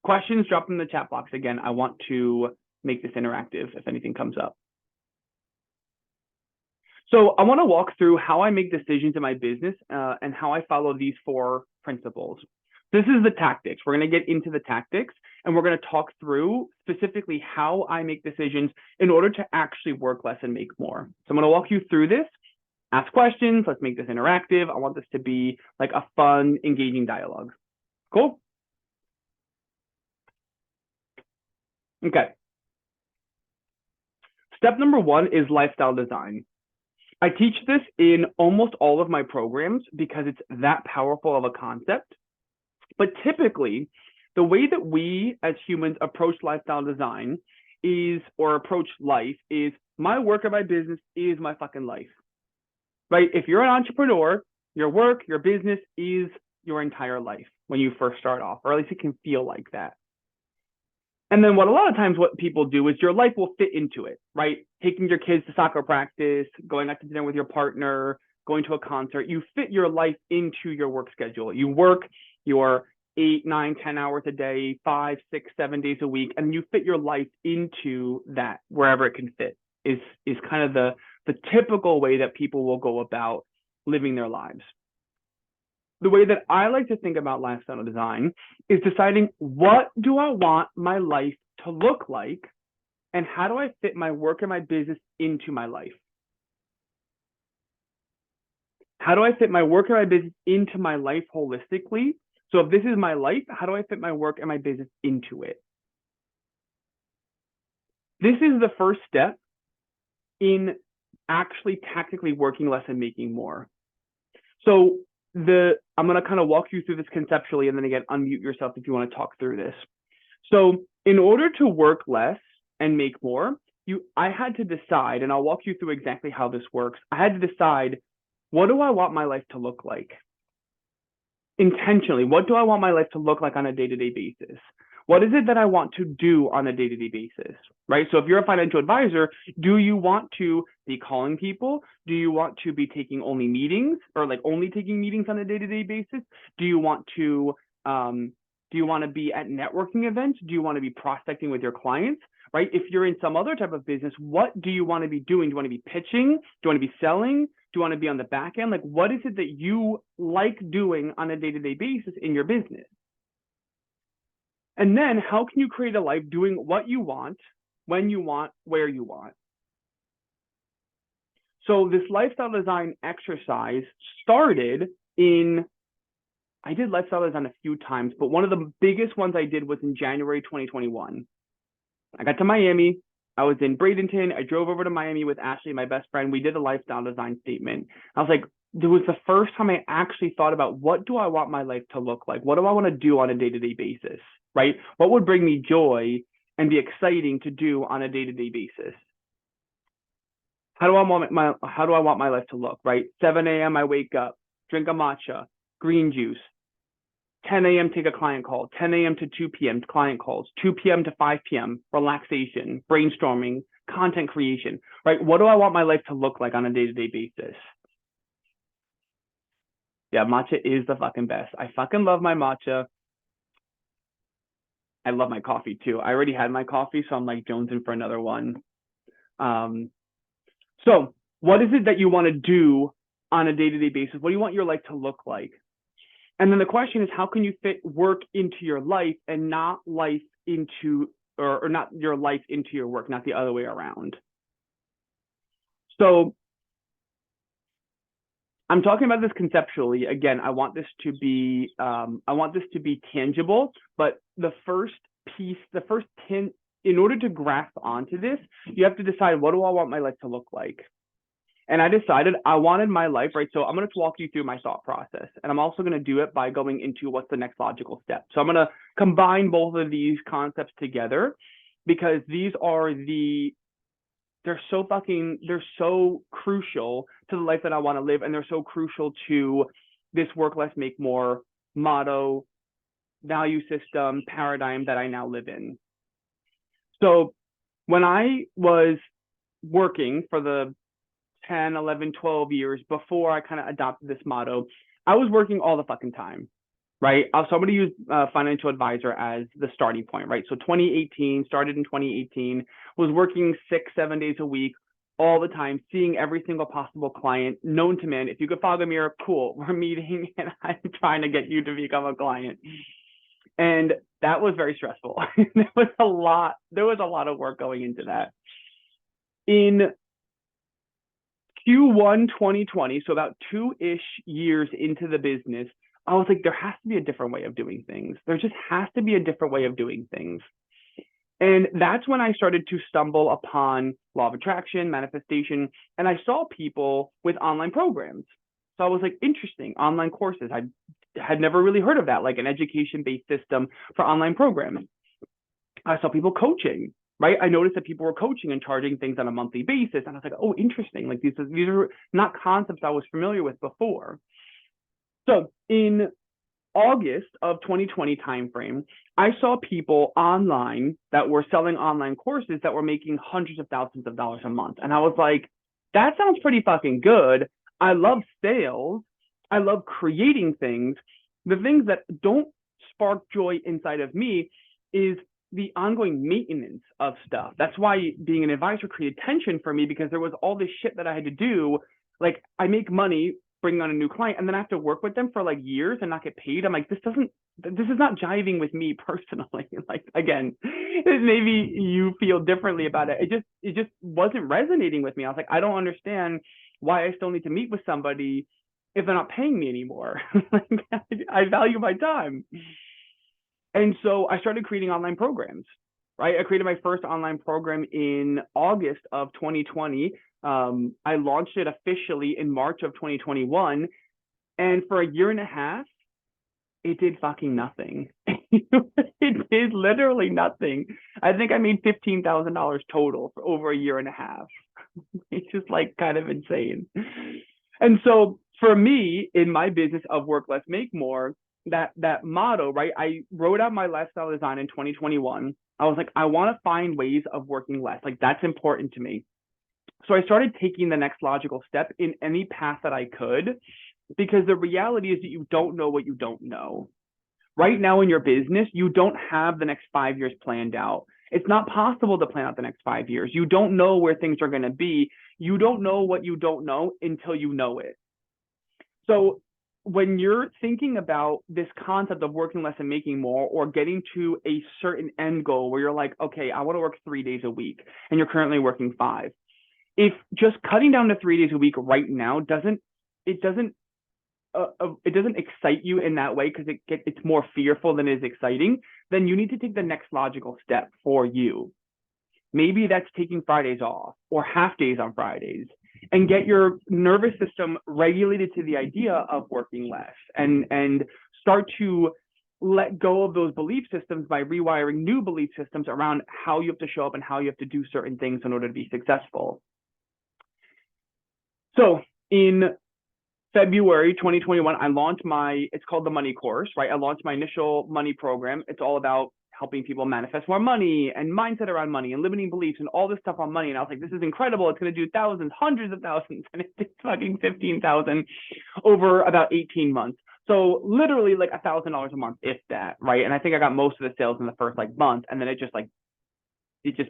[SPEAKER 1] Questions, drop them in the chat box. Again, I want to make this interactive if anything comes up. So I want to walk through how I make decisions in my business and how I follow these 4 principles. This is the tactics. We're going to get into the tactics and we're going to talk through specifically how I make decisions in order to actually work less and make more. So I'm going to walk you through this, ask questions. Let's make this interactive. I want this to be like a fun, engaging dialogue. Cool? Okay. Step number 1 is lifestyle design. I teach this in almost all of my programs because it's that powerful of a concept. But typically, the way that we as humans approach lifestyle design or approach life is my work and my business is my fucking life, right? If you're an entrepreneur, your work, your business is your entire life when you first start off, or at least it can feel like that. And then what a lot of times what people do is your life will fit into it, right? Taking your kids to soccer practice, going out to dinner with your partner, going to a concert. You fit your life into your work schedule. You work your 8, 9, 10 hours a day, 5, 6, 7 days a week, and you fit your life into that wherever it can fit is kind of the typical way that people will go about living their lives. The way that I like to think about lifestyle design is deciding what do I want my life to look like and how do I fit my work and my business into my life? How do I fit my work and my business into my life holistically? So if this is my life, how do I fit my work and my business into it? This is the first step in actually tactically working less and making more. So I'm going to kind of walk you through this conceptually, and then again, unmute yourself if you want to talk through this. So in order to work less and make more, I had to decide, and I'll walk you through exactly how this works. I had to decide, what do I want my life to look like? Intentionally, what do I want my life to look like on a day-to-day basis? What is it that I want to do on a day-to-day basis, right? So if you're a financial advisor, do you want to be calling people? Do you want to be taking only meetings or like only taking meetings on a day-to-day basis? Do you want to be at networking events? Do you want to be prospecting with your clients, right? If you're in some other type of business, what do you want to be doing? Do you want to be pitching? Do you want to be selling? Do you want to be on the back end? Like, what is it that you like doing on a day-to-day basis in your business? And then how can you create a life doing what you want, when you want, where you want? So this lifestyle design exercise started I did lifestyle design a few times, but one of the biggest ones I did was in January 2021. I got to Miami. I was in Bradenton. I drove over to Miami with Ashley, my best friend. We did a lifestyle design statement. I was like, it was the first time I actually thought about, what do I want my life to look like? What do I want to do on a day-to-day basis, right? What would bring me joy and be exciting to do on a day-to-day basis? How do I want my life to look, right? 7 a.m. I wake up, drink a matcha, green juice. 10 a.m. take a client call, 10 a.m. to 2 p.m. client calls, 2 p.m. to 5 p.m. relaxation, brainstorming, content creation, right? What do I want my life to look like on a day-to-day basis? Yeah, matcha is the fucking best. I fucking love my matcha. I love my coffee too. I already had my coffee, so I'm like jonesing for another one. So what is it that you want to do on a day-to-day basis? What do you want your life to look like? And then the question is, how can you fit work into your life and not life into, or not your life into your work, not the other way around? So I'm talking about this conceptually. Again, I want this to be tangible, but the first piece, in order to grasp onto this, you have to decide, what do I want my life to look like? And I decided I wanted my life, right? So I'm going to walk you through my thought process. And I'm also going to do it by going into what's the next logical step. So I'm going to combine both of these concepts together because they're so crucial to the life that I want to live. And they're so crucial to this work less, make more motto, value system, paradigm that I now live in. So when I was working for the 10, 11, 12 years before I kind of adopted this motto, I was working all the fucking time, right? So I'm going to use financial advisor as the starting point, right? So started in 2018, was working 6-7 days a week, all the time, seeing every single possible client known to man. If you could fog a mirror, cool, we're meeting and I'm trying to get you to become a client. And that was very stressful. There was a lot of work going into that. In Q1 2020, so about 2-ish years into the business, I was like, there has to be a different way of doing things. There just has to be a different way of doing things. And that's when I started to stumble upon law of attraction, manifestation, and I saw people with online programs. So I was like, interesting, online courses. I had never really heard of that, like an education-based system for online programs. I saw people coaching, right? I noticed that people were coaching and charging things on a monthly basis. And I was like, oh, interesting. Like these are not concepts I was familiar with before. So in August of 2020 timeframe, I saw people online that were selling online courses that were making hundreds of thousands of dollars a month. And I was like, that sounds pretty fucking good. I love sales. I love creating things. The things that don't spark joy inside of me is the ongoing maintenance of stuff. That's why being an advisor created tension for me, because there was all this shit that I had to do. Like, I make money bringing on a new client, and then I have to work with them for like years and not get paid. I'm like, this is not jiving with me personally. Like, again, maybe you feel differently about it. It just wasn't resonating with me. I was like, I don't understand why I still need to meet with somebody if they're not paying me anymore. Like, I value my time. And so I started creating online programs, right? I created my first online program in August of 2020. I launched it officially in March of 2021. And for a year and a half, it did fucking nothing. It did literally nothing. I think I made $15,000 total for over a year and a half. It's just like kind of insane. And so for me, in my business of work less, make more, that motto, right? I wrote out my lifestyle design in 2021. I was like, I want to find ways of working less. Like, that's important to me. So I started taking the next logical step in any path that I could, because the reality is that you don't know what you don't know. Right now in your business, you don't have the next 5 years planned out. It's not possible to plan out the next 5 years. You don't know where things are going to be. You don't know what you don't know until you know it. So when you're thinking about this concept of working less and making more, or getting to a certain end goal where you're like, okay, I want to work 3 days a week, and you're currently working 5. If just cutting down to 3 days a week right now doesn't excite you in that way, because it's more fearful than it is exciting, then you need to take the next logical step for you. Maybe that's taking Fridays off or half days on Fridays, and get your nervous system regulated to the idea of working less, and start to let go of those belief systems by rewiring new belief systems around how you have to show up and how you have to do certain things in order to be successful. So in February 2021, I launched it's called the Money Course, right? I launched my initial money program. It's all about helping people manifest more money and mindset around money and limiting beliefs and all this stuff on money. And I was like, this is incredible. It's going to do thousands, hundreds of thousands, and it did fucking 15,000 over about 18 months. So literally like $1,000 a month, if that, right? And I think I got most of the sales in the first like month, and then it just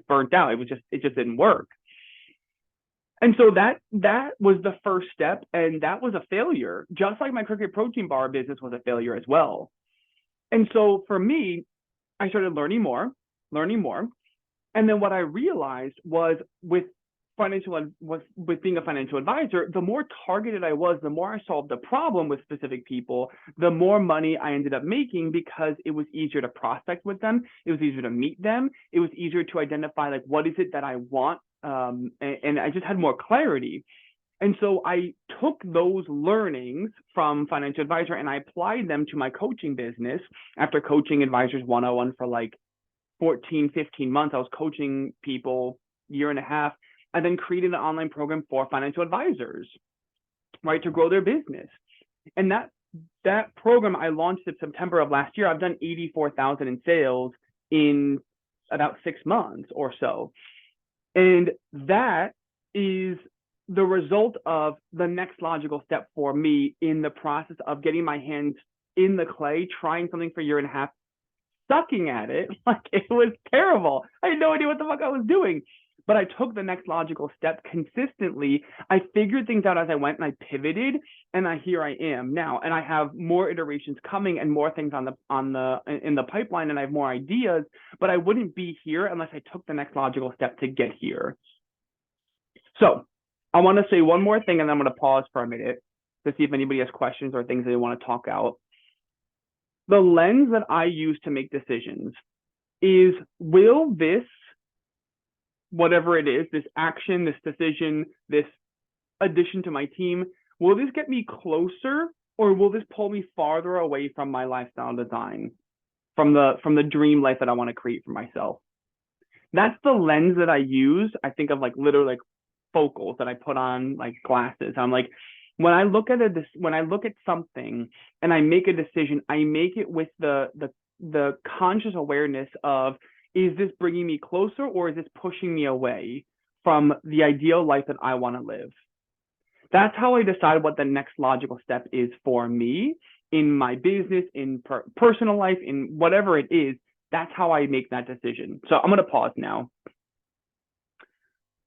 [SPEAKER 1] burnt out. It just didn't work. And so that was the first step, and that was a failure, just like my Cricket protein bar business was a failure as well. And so for me, I started learning more. And then what I realized was with being a financial advisor, the more targeted I was, the more I solved the problem with specific people, the more money I ended up making, because it was easier to prospect with them. It was easier to meet them. It was easier to identify, like, what is it that I want? And I just had more clarity. And so I took those learnings from financial advisor and I applied them to my coaching business. After coaching advisors one-on-one for like 14, 15 months, I was coaching people year and a half. I then created an online program for financial advisors, right, to grow their business. And that program I launched in September of last year. I've done 84,000 in sales in about 6 months or so. And that is the result of the next logical step for me in the process of getting my hands in the clay, trying something for a year and a half, sucking at it. Like, it was terrible. I had no idea what the fuck I was doing. But I took the next logical step consistently. I figured things out as I went, and I pivoted, and here I am now. And I have more iterations coming and more things in the pipeline, and I have more ideas. But I wouldn't be here unless I took the next logical step to get here. So I want to say one more thing, and then I'm going to pause for a minute to see if anybody has questions or things they want to talk out. The lens that I use to make decisions is, will this, whatever it is, this action, this decision, this addition to my team, will this get me closer, or will this pull me farther away from my lifestyle design, from the dream life that I want to create for myself? That's the lens that I use. I think of like literally like focals that I put on, like glasses. I'm like, When I look at something and I make a decision, I make it with the conscious awareness of, is this bringing me closer or is this pushing me away from the ideal life that I want to live? That's how I decide what the next logical step is for me in my business, in personal life, in whatever it is. That's how I make that decision. So I'm going to pause now.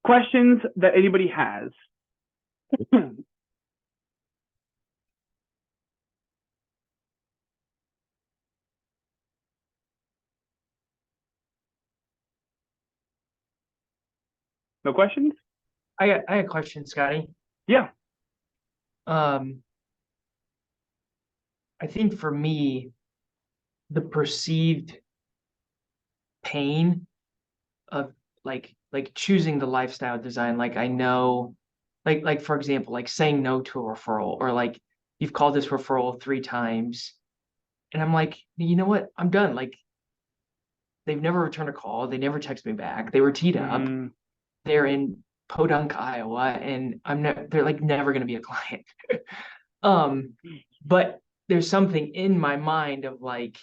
[SPEAKER 1] Questions that anybody has? No questions?
[SPEAKER 2] I got a question, Scotty.
[SPEAKER 1] Yeah.
[SPEAKER 2] Um, I think for me, the perceived pain of like choosing the lifestyle design, like I know, like for example, like saying no to a referral, or like you've called this referral 3 times, and I'm like, you know what? I'm done. Like they've never returned a call, they never text me back, they were teed up,
[SPEAKER 1] Mm-hmm.
[SPEAKER 2] they're in Podunk, Iowa, and they're like never gonna be a client. Um, but there's something in my mind of like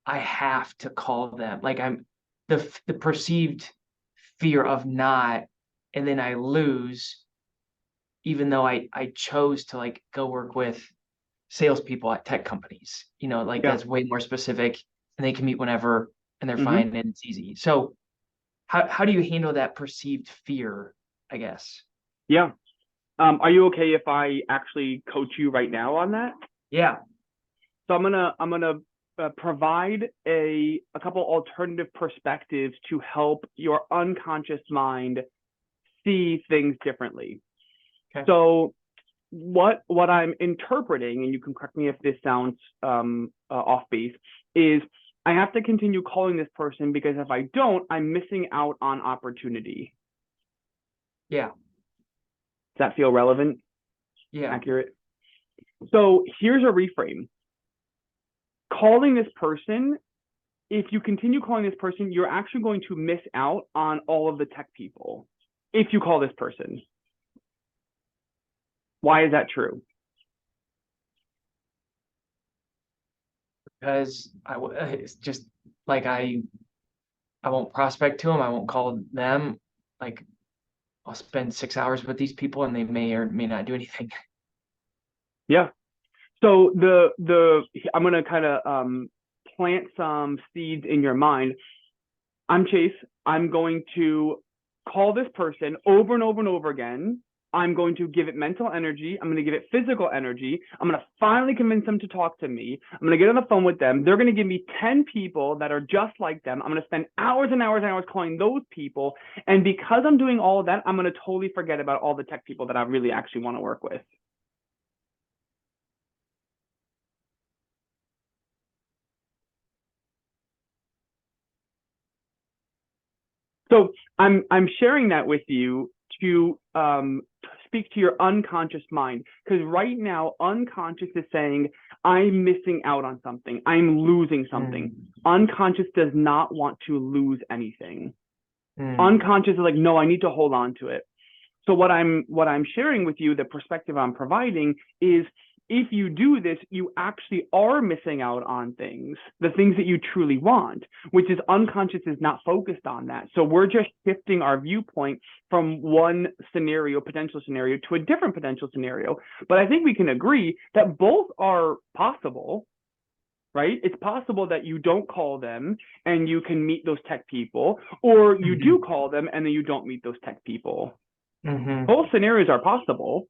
[SPEAKER 2] I have to call them. Like I'm the perceived fear of not, and then I lose, even though I chose to like go work with salespeople at tech companies. Like
[SPEAKER 1] Yeah.
[SPEAKER 2] that's way more specific, and they can meet whenever, and they're
[SPEAKER 1] Mm-hmm.
[SPEAKER 2] fine, and it's easy. So how do you handle that perceived fear, I guess?
[SPEAKER 1] Yeah. Are you okay if I actually coach you right now on that?
[SPEAKER 2] Yeah.
[SPEAKER 1] So I'm gonna provide a couple alternative perspectives to help your unconscious mind see things differently.
[SPEAKER 2] Okay.
[SPEAKER 1] So what I'm interpreting, and you can correct me if this sounds off base, is I have to continue calling this person because if I don't, I'm missing out on opportunity.
[SPEAKER 2] Yeah.
[SPEAKER 1] Does that feel relevant?
[SPEAKER 2] Yeah.
[SPEAKER 1] Accurate? So here's a reframe. Calling this person, if you continue calling this person, you're actually going to miss out on all of the tech people if you call this person. Why is that true?
[SPEAKER 2] Because it's just like I won't prospect to them. I won't call them. Like I'll spend 6 hours with these people and they may or may not do anything.
[SPEAKER 1] Yeah. So the I'm gonna kind of plant some seeds in your mind. I'm Chase. I'm going to call this person over and over and over again. I'm going to give it mental energy. I'm going to give it physical energy. I'm going to finally convince them to talk to me. I'm going to get on the phone with them. They're going to give me 10 people that are just like them. I'm going to spend hours and hours and hours calling those people. And because I'm doing all of that, I'm going to totally forget about all the tech people that I really actually want to work with. So I'm sharing that with you to speak to your unconscious mind, because right now unconscious is saying I'm missing out on something, I'm losing something.
[SPEAKER 2] Mm,
[SPEAKER 1] Unconscious does not want to lose anything.
[SPEAKER 2] mm,
[SPEAKER 1] Unconscious is like, no, I need to hold on to it. So what I'm sharing with you, the perspective I'm providing is, if you do this, you actually are missing out on things, the things that you truly want, which is unconscious is not focused on that. So we're just shifting our viewpoint from one scenario, potential scenario, to a different potential scenario. But I think we can agree that both are possible, right? It's possible that you don't call them and you can meet those tech people, or you do
[SPEAKER 2] hmm
[SPEAKER 1] call them and then you don't meet those tech people.
[SPEAKER 2] hmm
[SPEAKER 1] Both scenarios are possible.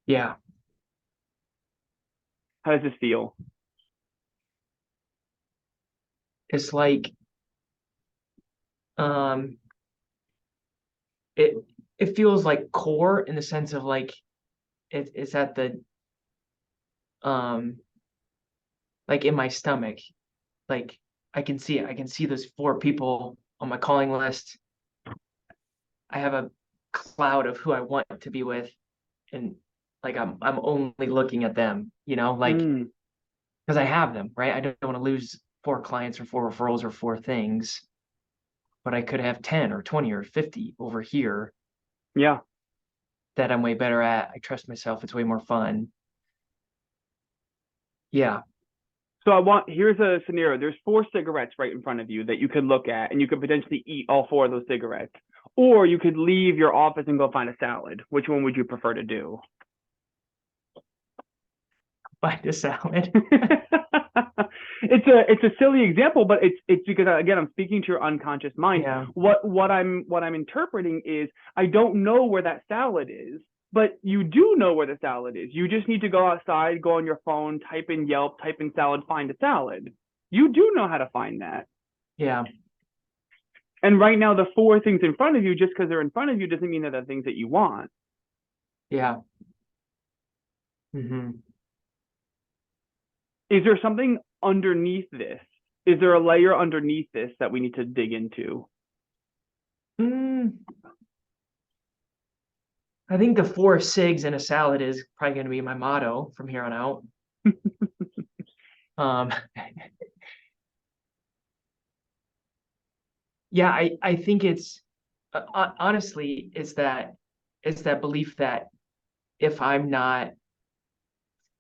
[SPEAKER 2] Yeah.
[SPEAKER 1] How does this feel?
[SPEAKER 2] It's like um it it feels like core in the sense of like it's at the um like in my stomach. Like I can see it. I can see those 4 people on my calling list. I have a cloud of who I want to be with, and like I'm only looking at them, like
[SPEAKER 1] Mm,
[SPEAKER 2] because I have them, right? I don't want to lose 4 clients or 4 referrals or 4 things, but I could have 10 or 20 or 50 over here.
[SPEAKER 1] Yeah.
[SPEAKER 2] that I'm way better at. I trust myself. It's way more fun. Yeah.
[SPEAKER 1] So here's a scenario. There's 4 cigarettes right in front of you that you could look at, and you could potentially eat all 4 of those cigarettes. Or you could leave your office and go find a salad. Which one would you prefer to do?
[SPEAKER 2] Find a salad.
[SPEAKER 1] It's a silly example, but it's because again I'm speaking to your unconscious mind.
[SPEAKER 2] Yeah.
[SPEAKER 1] What I'm interpreting is I don't know where that salad is, but you do know where the salad is. You just need to go outside, go on your phone, type in Yelp, type in salad, find a salad. You do know how to find that.
[SPEAKER 2] Yeah.
[SPEAKER 1] And right now, the 4 things in front of you, just because they're in front of you, doesn't mean they're the things that you want.
[SPEAKER 2] Yeah. Mm-hmm.
[SPEAKER 1] Is there something underneath this? Is there a layer underneath this that we need to dig into?
[SPEAKER 2] I think the 4 cigs in a salad is probably going to be my motto from here on out. Um, yeah, I think it's honestly it's that belief that if I'm not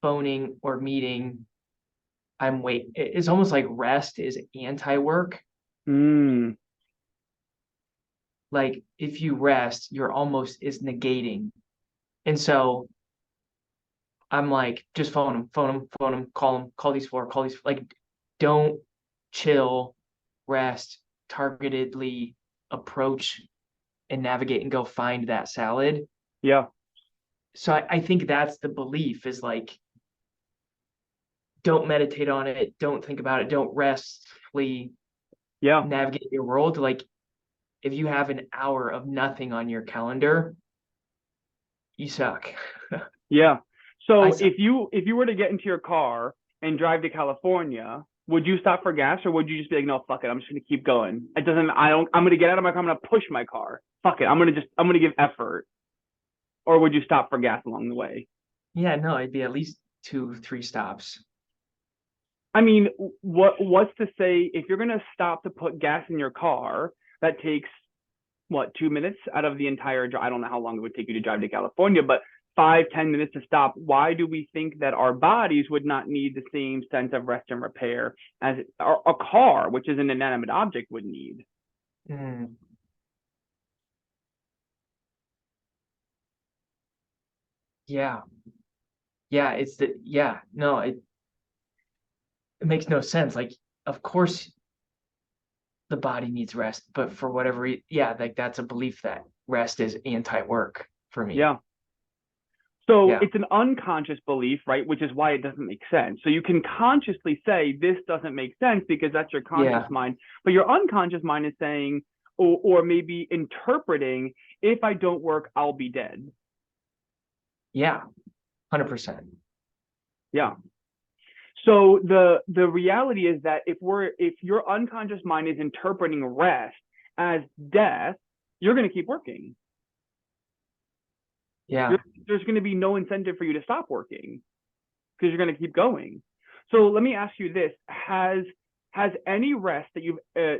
[SPEAKER 2] phoning or meeting, it's almost like rest is anti-work.
[SPEAKER 1] Mm,
[SPEAKER 2] Like if you rest, you're almost is negating. And so I'm like, just phone them, call these 4, like don't chill, rest, targetedly approach and navigate and go find that salad.
[SPEAKER 1] yeah.
[SPEAKER 2] So I think that's the belief is like, don't meditate on it, don't think about it, don't restfully
[SPEAKER 1] Yeah.
[SPEAKER 2] navigate your world. Like if you have an hour of nothing on your calendar, you suck.
[SPEAKER 1] Yeah.
[SPEAKER 2] I
[SPEAKER 1] So
[SPEAKER 2] suck.
[SPEAKER 1] if you were to get into your car and drive to California, would you stop for gas or would you just be like, no, fuck it, I'm just gonna keep going? I'm gonna get out of my car, I'm gonna push my car. Fuck it, I'm gonna give effort. Or would you stop for gas along the way?
[SPEAKER 2] Yeah, no, it'd be at least 2, 3 stops.
[SPEAKER 1] I mean, what's to say if you're gonna stop to put gas in your car, that takes what, 2 minutes out of the entire drive? I don't know how long it would take you to drive to California, but 5, 10 minutes to stop. Why do we think that our bodies would not need the same sense of rest and repair as a car, which is an inanimate object, would need?
[SPEAKER 2] Mm, yeah. Yeah, no, it makes no sense. Like, of course the body needs rest, but for whatever yeah, like that's a belief that rest is anti-work for me.
[SPEAKER 1] Yeah. So
[SPEAKER 2] Yeah.
[SPEAKER 1] it's an unconscious belief, right? Which is why it doesn't make sense. So you can consciously say this doesn't make sense because that's your conscious
[SPEAKER 2] Yeah.
[SPEAKER 1] mind, but your unconscious mind is saying, or maybe interpreting, if I don't work, I'll be dead.
[SPEAKER 2] Yeah. 100%.
[SPEAKER 1] Yeah. So the reality is that if your unconscious mind is interpreting rest as death, you're going to keep working.
[SPEAKER 2] Yeah.
[SPEAKER 1] There's going to be no incentive for you to stop working because you're going to keep going. So let me ask you this: has any rest that you've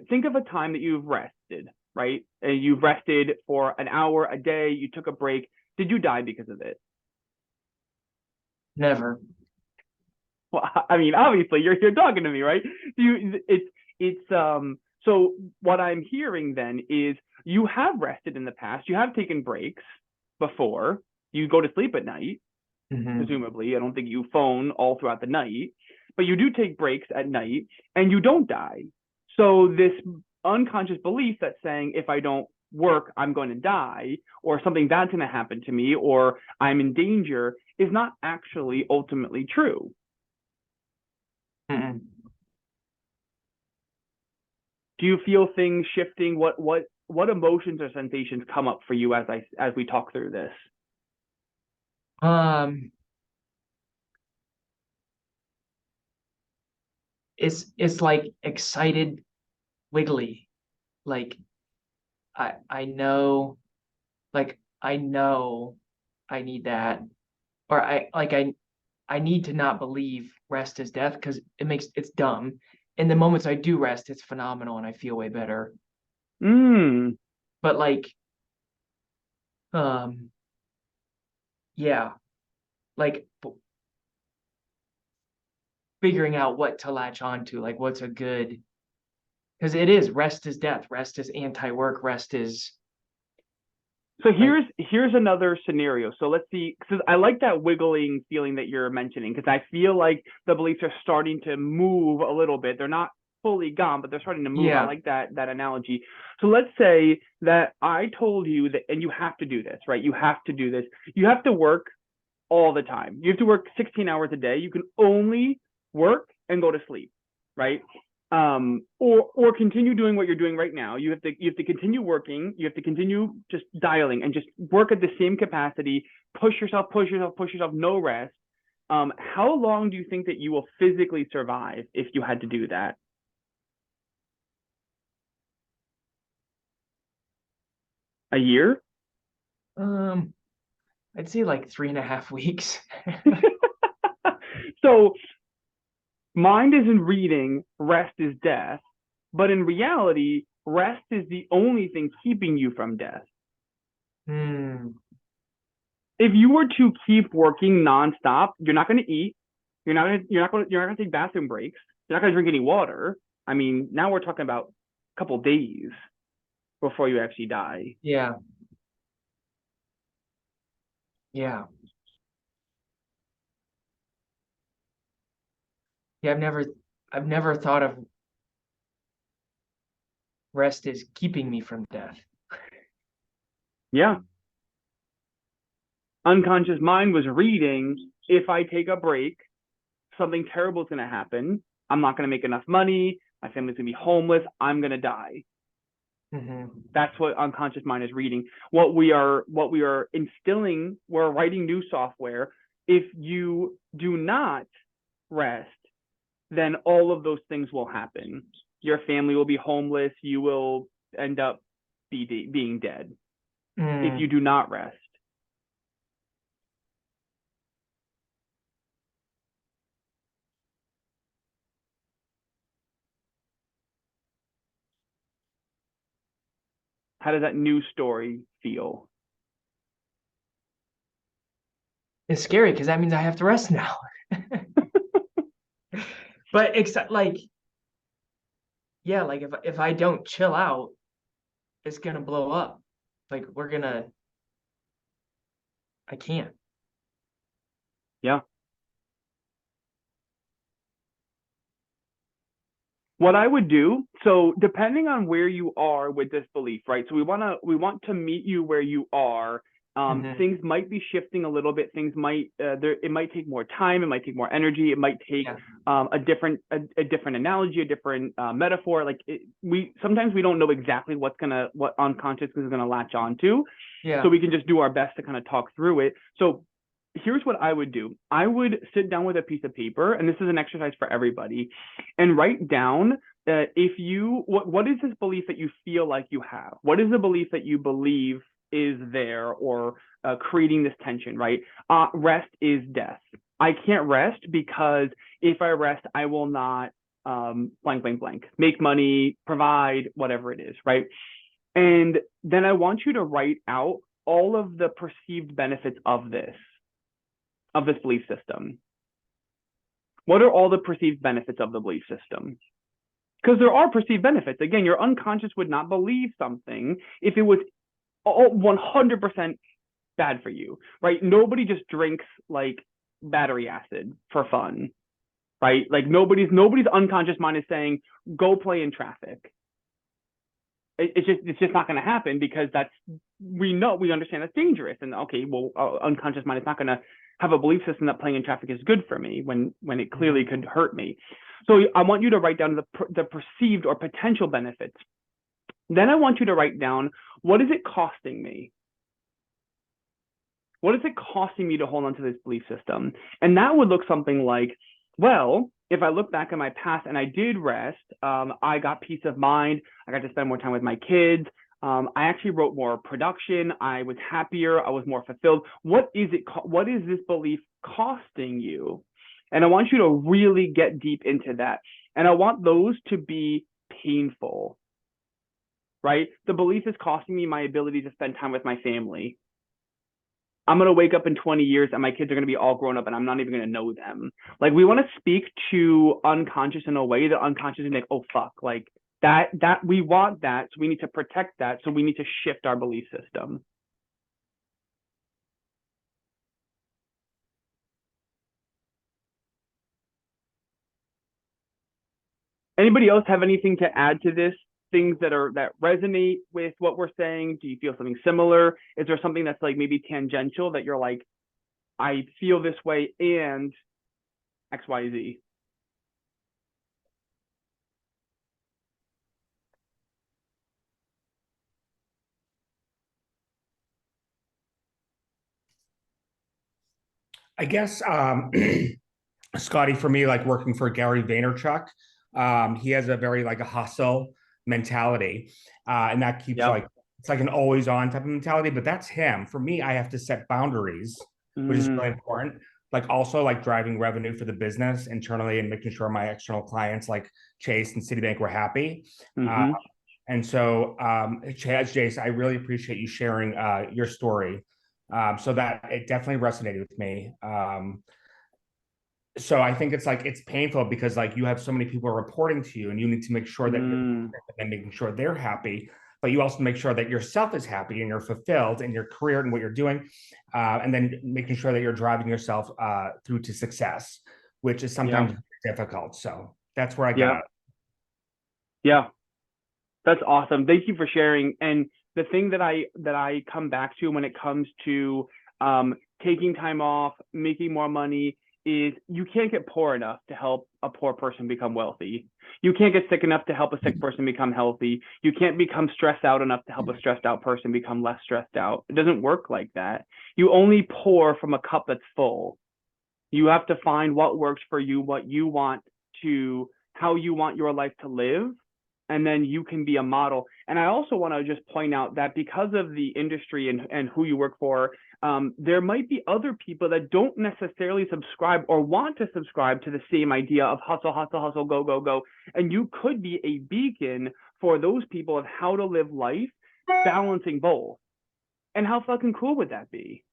[SPEAKER 1] think of a time that you've rested, right? And you've rested for an hour, a day, you took a break. Did you die because of it?
[SPEAKER 2] Never.
[SPEAKER 1] Well, I mean, obviously you're talking to me, right? So what I'm hearing then is you have rested in the past, you have taken breaks before, you go to sleep at night,
[SPEAKER 2] Mm-hmm.
[SPEAKER 1] presumably. I don't think you phone all throughout the night, but you do take breaks at night and you don't die. So this unconscious belief that's saying if I don't work, I'm going to die, or something bad's going to happen to me, or I'm in danger, is not actually ultimately true.
[SPEAKER 2] Mm-mm.
[SPEAKER 1] Do you feel things shifting? What emotions or sensations come up for you as we talk through this?
[SPEAKER 2] Um, it's like excited, wiggly. Like I know, like I know I need that, or I need to not believe rest is death because it's dumb. In the moments I do rest, it's phenomenal and I feel way better.
[SPEAKER 1] Mm,
[SPEAKER 2] But like Um, yeah, like figuring out what to latch onto, like what's a good, because it is rest is death, rest is anti-work, rest is
[SPEAKER 1] So
[SPEAKER 2] like,
[SPEAKER 1] here's another scenario. So let's see, because I like that wiggling feeling that you're mentioning, because I feel like the beliefs are starting to move a little bit. They're not fully gone, but they're starting to move. I
[SPEAKER 2] yeah,
[SPEAKER 1] like that analogy. So let's say that I told you that, and you have to do this, right? You have to do this. You have to work all the time. You have to work 16 hours a day. You can only work and go to sleep, right? Or continue doing what you're doing right now. You have to continue working. You have to continue just dialing and just work at the same capacity. Push yourself, push yourself, push yourself. No rest. How long do you think that you will physically survive if you had to do that? A year?
[SPEAKER 2] um, I'd say like 3.5 weeks.
[SPEAKER 1] So mind isn't reading, rest is death. But in reality, rest is the only thing keeping you from death.
[SPEAKER 2] Hmm.
[SPEAKER 1] If you were to keep working nonstop, you're not going to eat. You're not going to take bathroom breaks. You're not going to drink any water. I mean, now we're talking about a couple days before you actually die.
[SPEAKER 2] Yeah, yeah, yeah. I've never thought of rest as keeping me from death.
[SPEAKER 1] Yeah. Unconscious mind was reading, if I take a break, something terrible is going to happen. I'm not going to make enough money. My family's going to be homeless. I'm going to die.
[SPEAKER 2] Hmm.
[SPEAKER 1] That's what unconscious mind is reading. What we are instilling, we're writing new software. If you do not rest, then all of those things will happen. Your family will be homeless. You will end up being dead if you
[SPEAKER 2] Mm.
[SPEAKER 1] do not rest. How does that new story feel?
[SPEAKER 2] It's scary because that means I have to rest now. But except like, yeah, like if I don't chill out, it's gonna blow up. Like I can't.
[SPEAKER 1] Yeah. What I would do, so depending on where you are with this belief, right? So we want to meet you where you are.
[SPEAKER 2] Hmm.
[SPEAKER 1] Things might be shifting a little bit. Things might it might take more time. It might take more energy. It might take
[SPEAKER 2] Yeah,
[SPEAKER 1] a different analogy, a different metaphor. Like we sometimes we don't know exactly what unconscious is gonna latch onto, so
[SPEAKER 2] yeah.
[SPEAKER 1] we can just do our best to kind of talk through it. So here's what I would do. I would sit down with a piece of paper, and this is an exercise for everybody, and write down if you what is this belief that you feel like you have? What is the belief that you believe is there or creating this tension, right? Rest is death. I can't rest because if I rest, I will not blank, blank, blank, make money, provide, whatever it is, right? And then I want you to write out all of the perceived benefits of this belief system. What are all the perceived benefits of the belief system? Because there are perceived benefits. Again, your unconscious would not believe something if it was all 100% bad for you, right? Nobody just drinks like battery acid for fun, right? Like nobody's unconscious mind is saying go play in traffic. It's just not going to happen because we understand that's dangerous. And okay, well, unconscious mind is not going to have a belief system that playing in traffic is good for me when it clearly
[SPEAKER 2] Hmm.
[SPEAKER 1] could hurt me. So I want you to write down the perceived or potential benefits. Then I want you to write down, what is it costing me? What is it costing me to hold on to this belief system? And that would look something like, well, if I look back at my past and I did rest, I got peace of mind. I got to spend more time with my kids. I actually wrote more production. I was happier. I was more fulfilled. What is it? What is this belief costing you? And I want you to really get deep into that. And I want those to be painful, right? The belief is costing me my ability to spend time with my family. I'm going to wake up in 20 years and my kids are going to be all grown up and I'm not even going to know them. Like we want to speak to unconscious in a way that unconscious is like, oh fuck, like that we want that, so we need to protect that, so we need to shift our belief system. Anybody else have anything to add to this? Things that resonate with what we're saying? Do you feel something similar? Is there something that's like maybe tangential that you're like, I feel this way and XYZ?
[SPEAKER 3] I guess Scotty, for me, like working for Gary Vaynerchuk, he has a very like a hustle mentality, and that keeps
[SPEAKER 1] Yep.
[SPEAKER 3] like it's like an always on type of mentality. But that's him. For me, I have to set boundaries, which is really important. Like also like driving revenue for the business internally and making sure my external clients like Chase and Citibank were happy. And so, Jace, I really appreciate you sharing your story. So that it definitely resonated with me. So I think it's like it's painful because like you have so many people reporting to you and you need to make sure that you're and making sure they're happy, but you also make sure that yourself is happy and you're fulfilled in your career and what you're doing, and then making sure that you're driving yourself through to success, which is sometimes difficult. So that's where I got.
[SPEAKER 1] Yeah, that's awesome. Thank you for sharing. And the thing that I come back to when it comes to taking time off, making more money, is you can't get poor enough to help a poor person become wealthy. You can't get sick enough to help a sick person become healthy. You can't become stressed out enough to help a stressed out person become less stressed out. It doesn't work like that. You only pour from a cup that's full. You have to find what works for you, what you want to, how you want your life to live, and then you can be a model. And I also want to just point out that because of the industry and who you work for, there might be other people that don't necessarily subscribe or want to subscribe to the same idea of hustle, hustle, hustle, go, go, go. And you could be a beacon for those people of how to live life, balancing both. And how fucking cool would that be?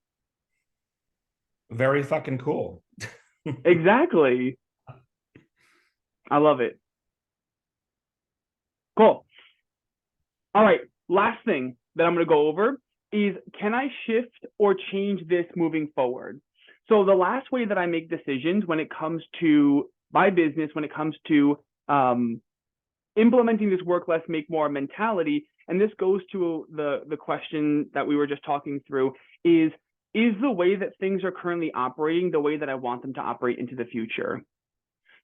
[SPEAKER 3] Very fucking cool.
[SPEAKER 1] Exactly. I love it. Cool. All right. Last thing that I'm going to go over is, can I shift or change this moving forward? So the last way that I make decisions when it comes to my business, when it comes to implementing this work less, make more mentality, and this goes to the question that we were just talking through, is the way that things are currently operating the way that I want them to operate into the future?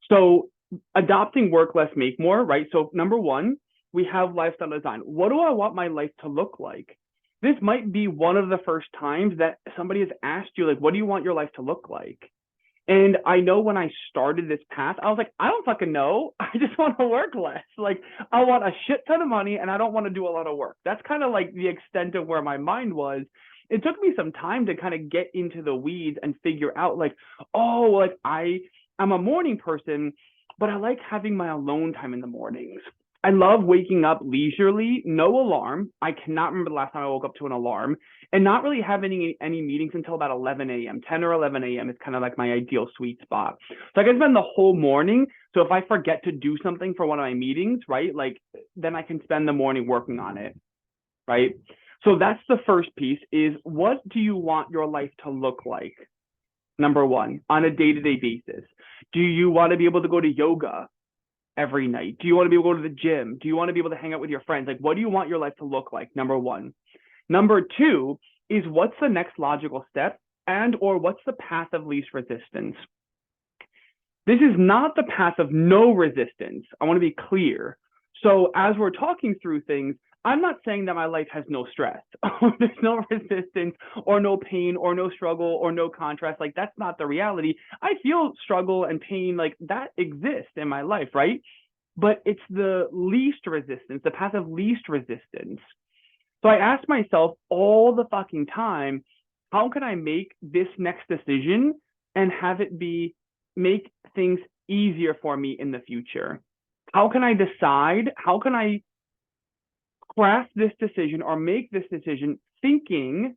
[SPEAKER 1] So adopting work less, make more, right? So number one, we have lifestyle design. What do I want my life to look like? This might be one of the first times that somebody has asked you, like, what do you want your life to look like? And I know when I started this path, I was like, I don't fucking know. I just want to work less. Like, I want a shit ton of money and I don't want to do a lot of work. That's kind of like the extent of where my mind was. It took me some time to kind of get into the weeds and figure out, like, oh, like I'm a morning person, but I like having my alone time in the mornings. I love waking up leisurely, no alarm. I cannot remember the last time I woke up to an alarm, and not really having any meetings until about 11 a.m. 10 or 11 a.m. is kind of like my ideal sweet spot. So I can spend the whole morning. So if I forget to do something for one of my meetings, right, like then I can spend the morning working on it, right? So that's the first piece, is what do you want your life to look like? Number one, on a day-to-day basis. Do you want to be able to go to yoga every night? Do you want to be able to go to the gym? Do you want to be able to hang out with your friends? Like, what do you want your life to look like? Number one. Number two is, what's the next logical step, and or what's the path of least resistance? This is not the path of no resistance. I want to be clear. So as we're talking through things, I'm not saying that my life has no stress, or there's no resistance, or no pain, or no struggle, or no contrast. Like, that's not the reality. I feel struggle and pain, like that exists in my life, right? But it's the least resistance, the path of least resistance. So I ask myself all the fucking time, how can I make this next decision and have it make things easier for me in the future? How can I decide? How can I craft this decision or make this decision thinking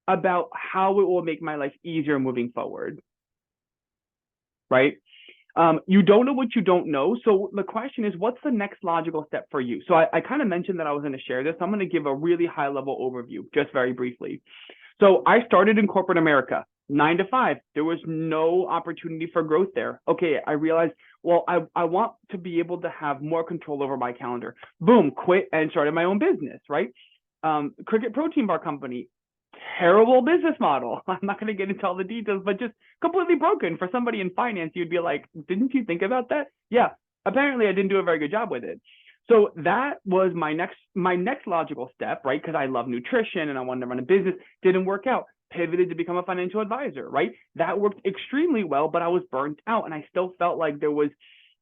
[SPEAKER 1] about how it will make my life easier moving forward, right? You don't know what you don't know. So the question is, what's the next logical step for you? So I kind of mentioned that I was going to share this. I'm going to give a really high level overview, just very briefly. So I started in corporate America, 9 to 5. There was no opportunity for growth there. Okay, I realized, well, I want to be able to have more control over my calendar. Boom, quit and started my own business, right? Cricket Protein Bar Company, terrible business model. I'm not going to get into all the details, but just completely broken. For somebody in finance, you'd be like, didn't you think about that? Yeah, apparently I didn't do a very good job with it. So that was my next logical step, right? Because I love nutrition and I wanted to run a business. Didn't work out. Pivoted to become a financial advisor, right? That worked extremely well, but I was burnt out and I still felt like there was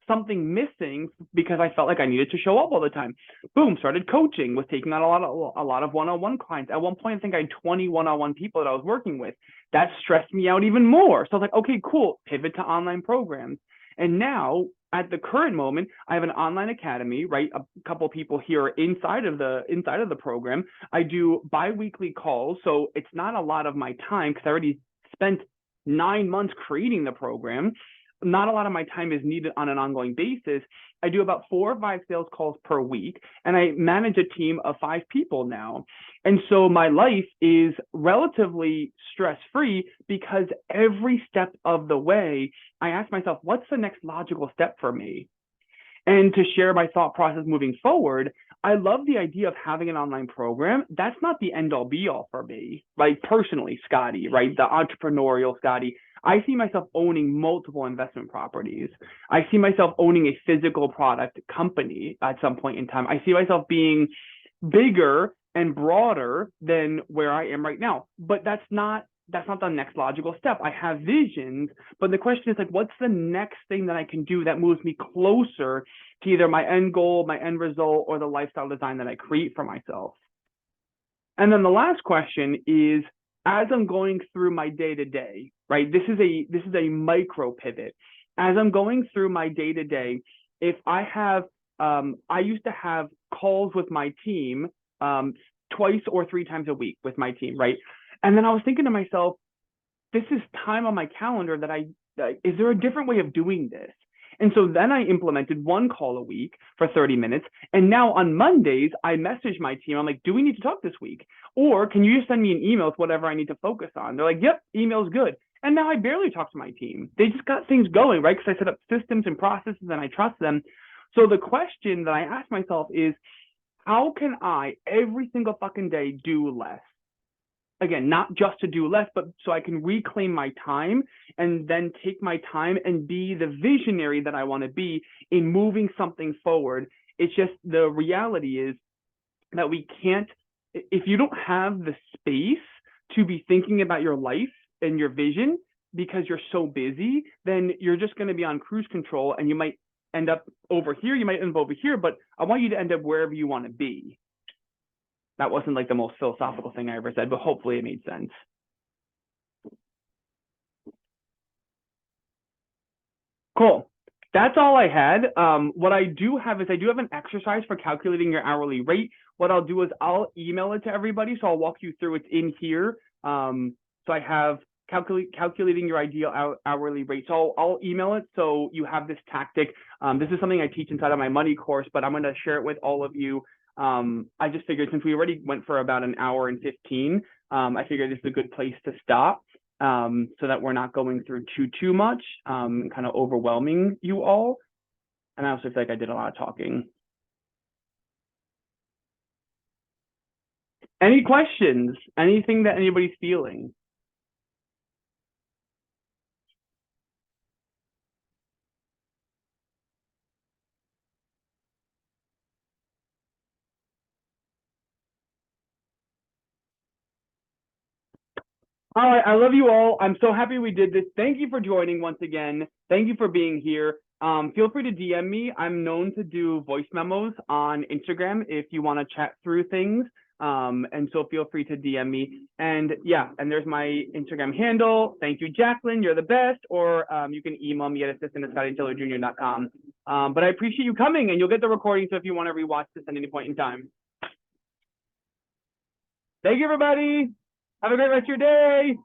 [SPEAKER 1] something missing because I felt like I needed to show up all the time. Boom, started coaching, was taking on a lot of one-on-one clients. At one point, I think I had 20 one-on-one people that I was working with. That stressed me out even more. So I was like, okay, cool, pivot to online programs. And now at the current moment, I have an online academy, right? A couple of people here inside of the program. I do bi-weekly calls. So it's not a lot of my time because I already spent 9 months creating the program. Not a lot of my time is needed on an ongoing basis. I do about 4 or 5 sales calls per week, and I manage a team of 5 people now. And so my life is relatively stress-free because every step of the way, I ask myself, what's the next logical step for me? And to share my thought process moving forward, I love the idea of having an online program. That's not the end all be all for me, like personally, Scotty, right? The entrepreneurial Scotty. I see myself owning multiple investment properties. I see myself owning a physical product company at some point in time. I see myself being bigger and broader than where I am right now. But that's not the next logical step. I have visions, but the question is like, what's the next thing that I can do that moves me closer to either my end goal, my end result, or the lifestyle design that I create for myself? And then the last question is, as I'm going through my day-to-day, right? This is a micro pivot. As I'm going through my day-to-day, if I have, I used to have calls with my team 2 or 3 times a week with my team, right? And then I was thinking to myself, this is time on my calendar that is there a different way of doing this? And so then I implemented 1 call a week for 30 minutes. And now on Mondays, I message my team. I'm like, do we need to talk this week? Or can you just send me an email with whatever I need to focus on? They're like, yep, email's good. And now I barely talk to my team. They just got things going, right? Because I set up systems and processes and I trust them. So the question that I ask myself is, how can I every single fucking day do less? Again, not just to do less, but so I can reclaim my time and then take my time and be the visionary that I want to be in moving something forward. It's just the reality is that we can't, if you don't have the space to be thinking about your life and your vision because you're so busy, then you're just going to be on cruise control and you might end up over here, you might end up over here, but I want you to end up wherever you want to be. That wasn't like the most philosophical thing I ever said, but hopefully it made sense. Cool. That's all I had. What I do have is I do have an exercise for calculating your hourly rate. What I'll do is I'll email it to everybody. So I'll walk you through it in here. So I have calculating your ideal hourly rate. So I'll email it so you have this tactic. This is something I teach inside of my money course, but I'm going to share it with all of you. I just figured since we already went for about an hour and 15, I figured this is a good place to stop so that we're not going through too much, kind of overwhelming you all. And I also feel like I did a lot of talking. Any questions? Anything that anybody's feeling? All right, I love you all. I'm so happy we did this. Thank you for joining once again. Thank you for being here. Feel free to DM me. I'm known to do voice memos on Instagram if you want to chat through things. And so feel free to DM me. And yeah, and there's my Instagram handle. Thank you, Jacqueline. You're the best. Or you can email me at assistant@scottytillerjr.com. But I appreciate you coming, and you'll get the recording. So if you want to rewatch this at any point in time. Thank you, everybody. Have a great rest of your day.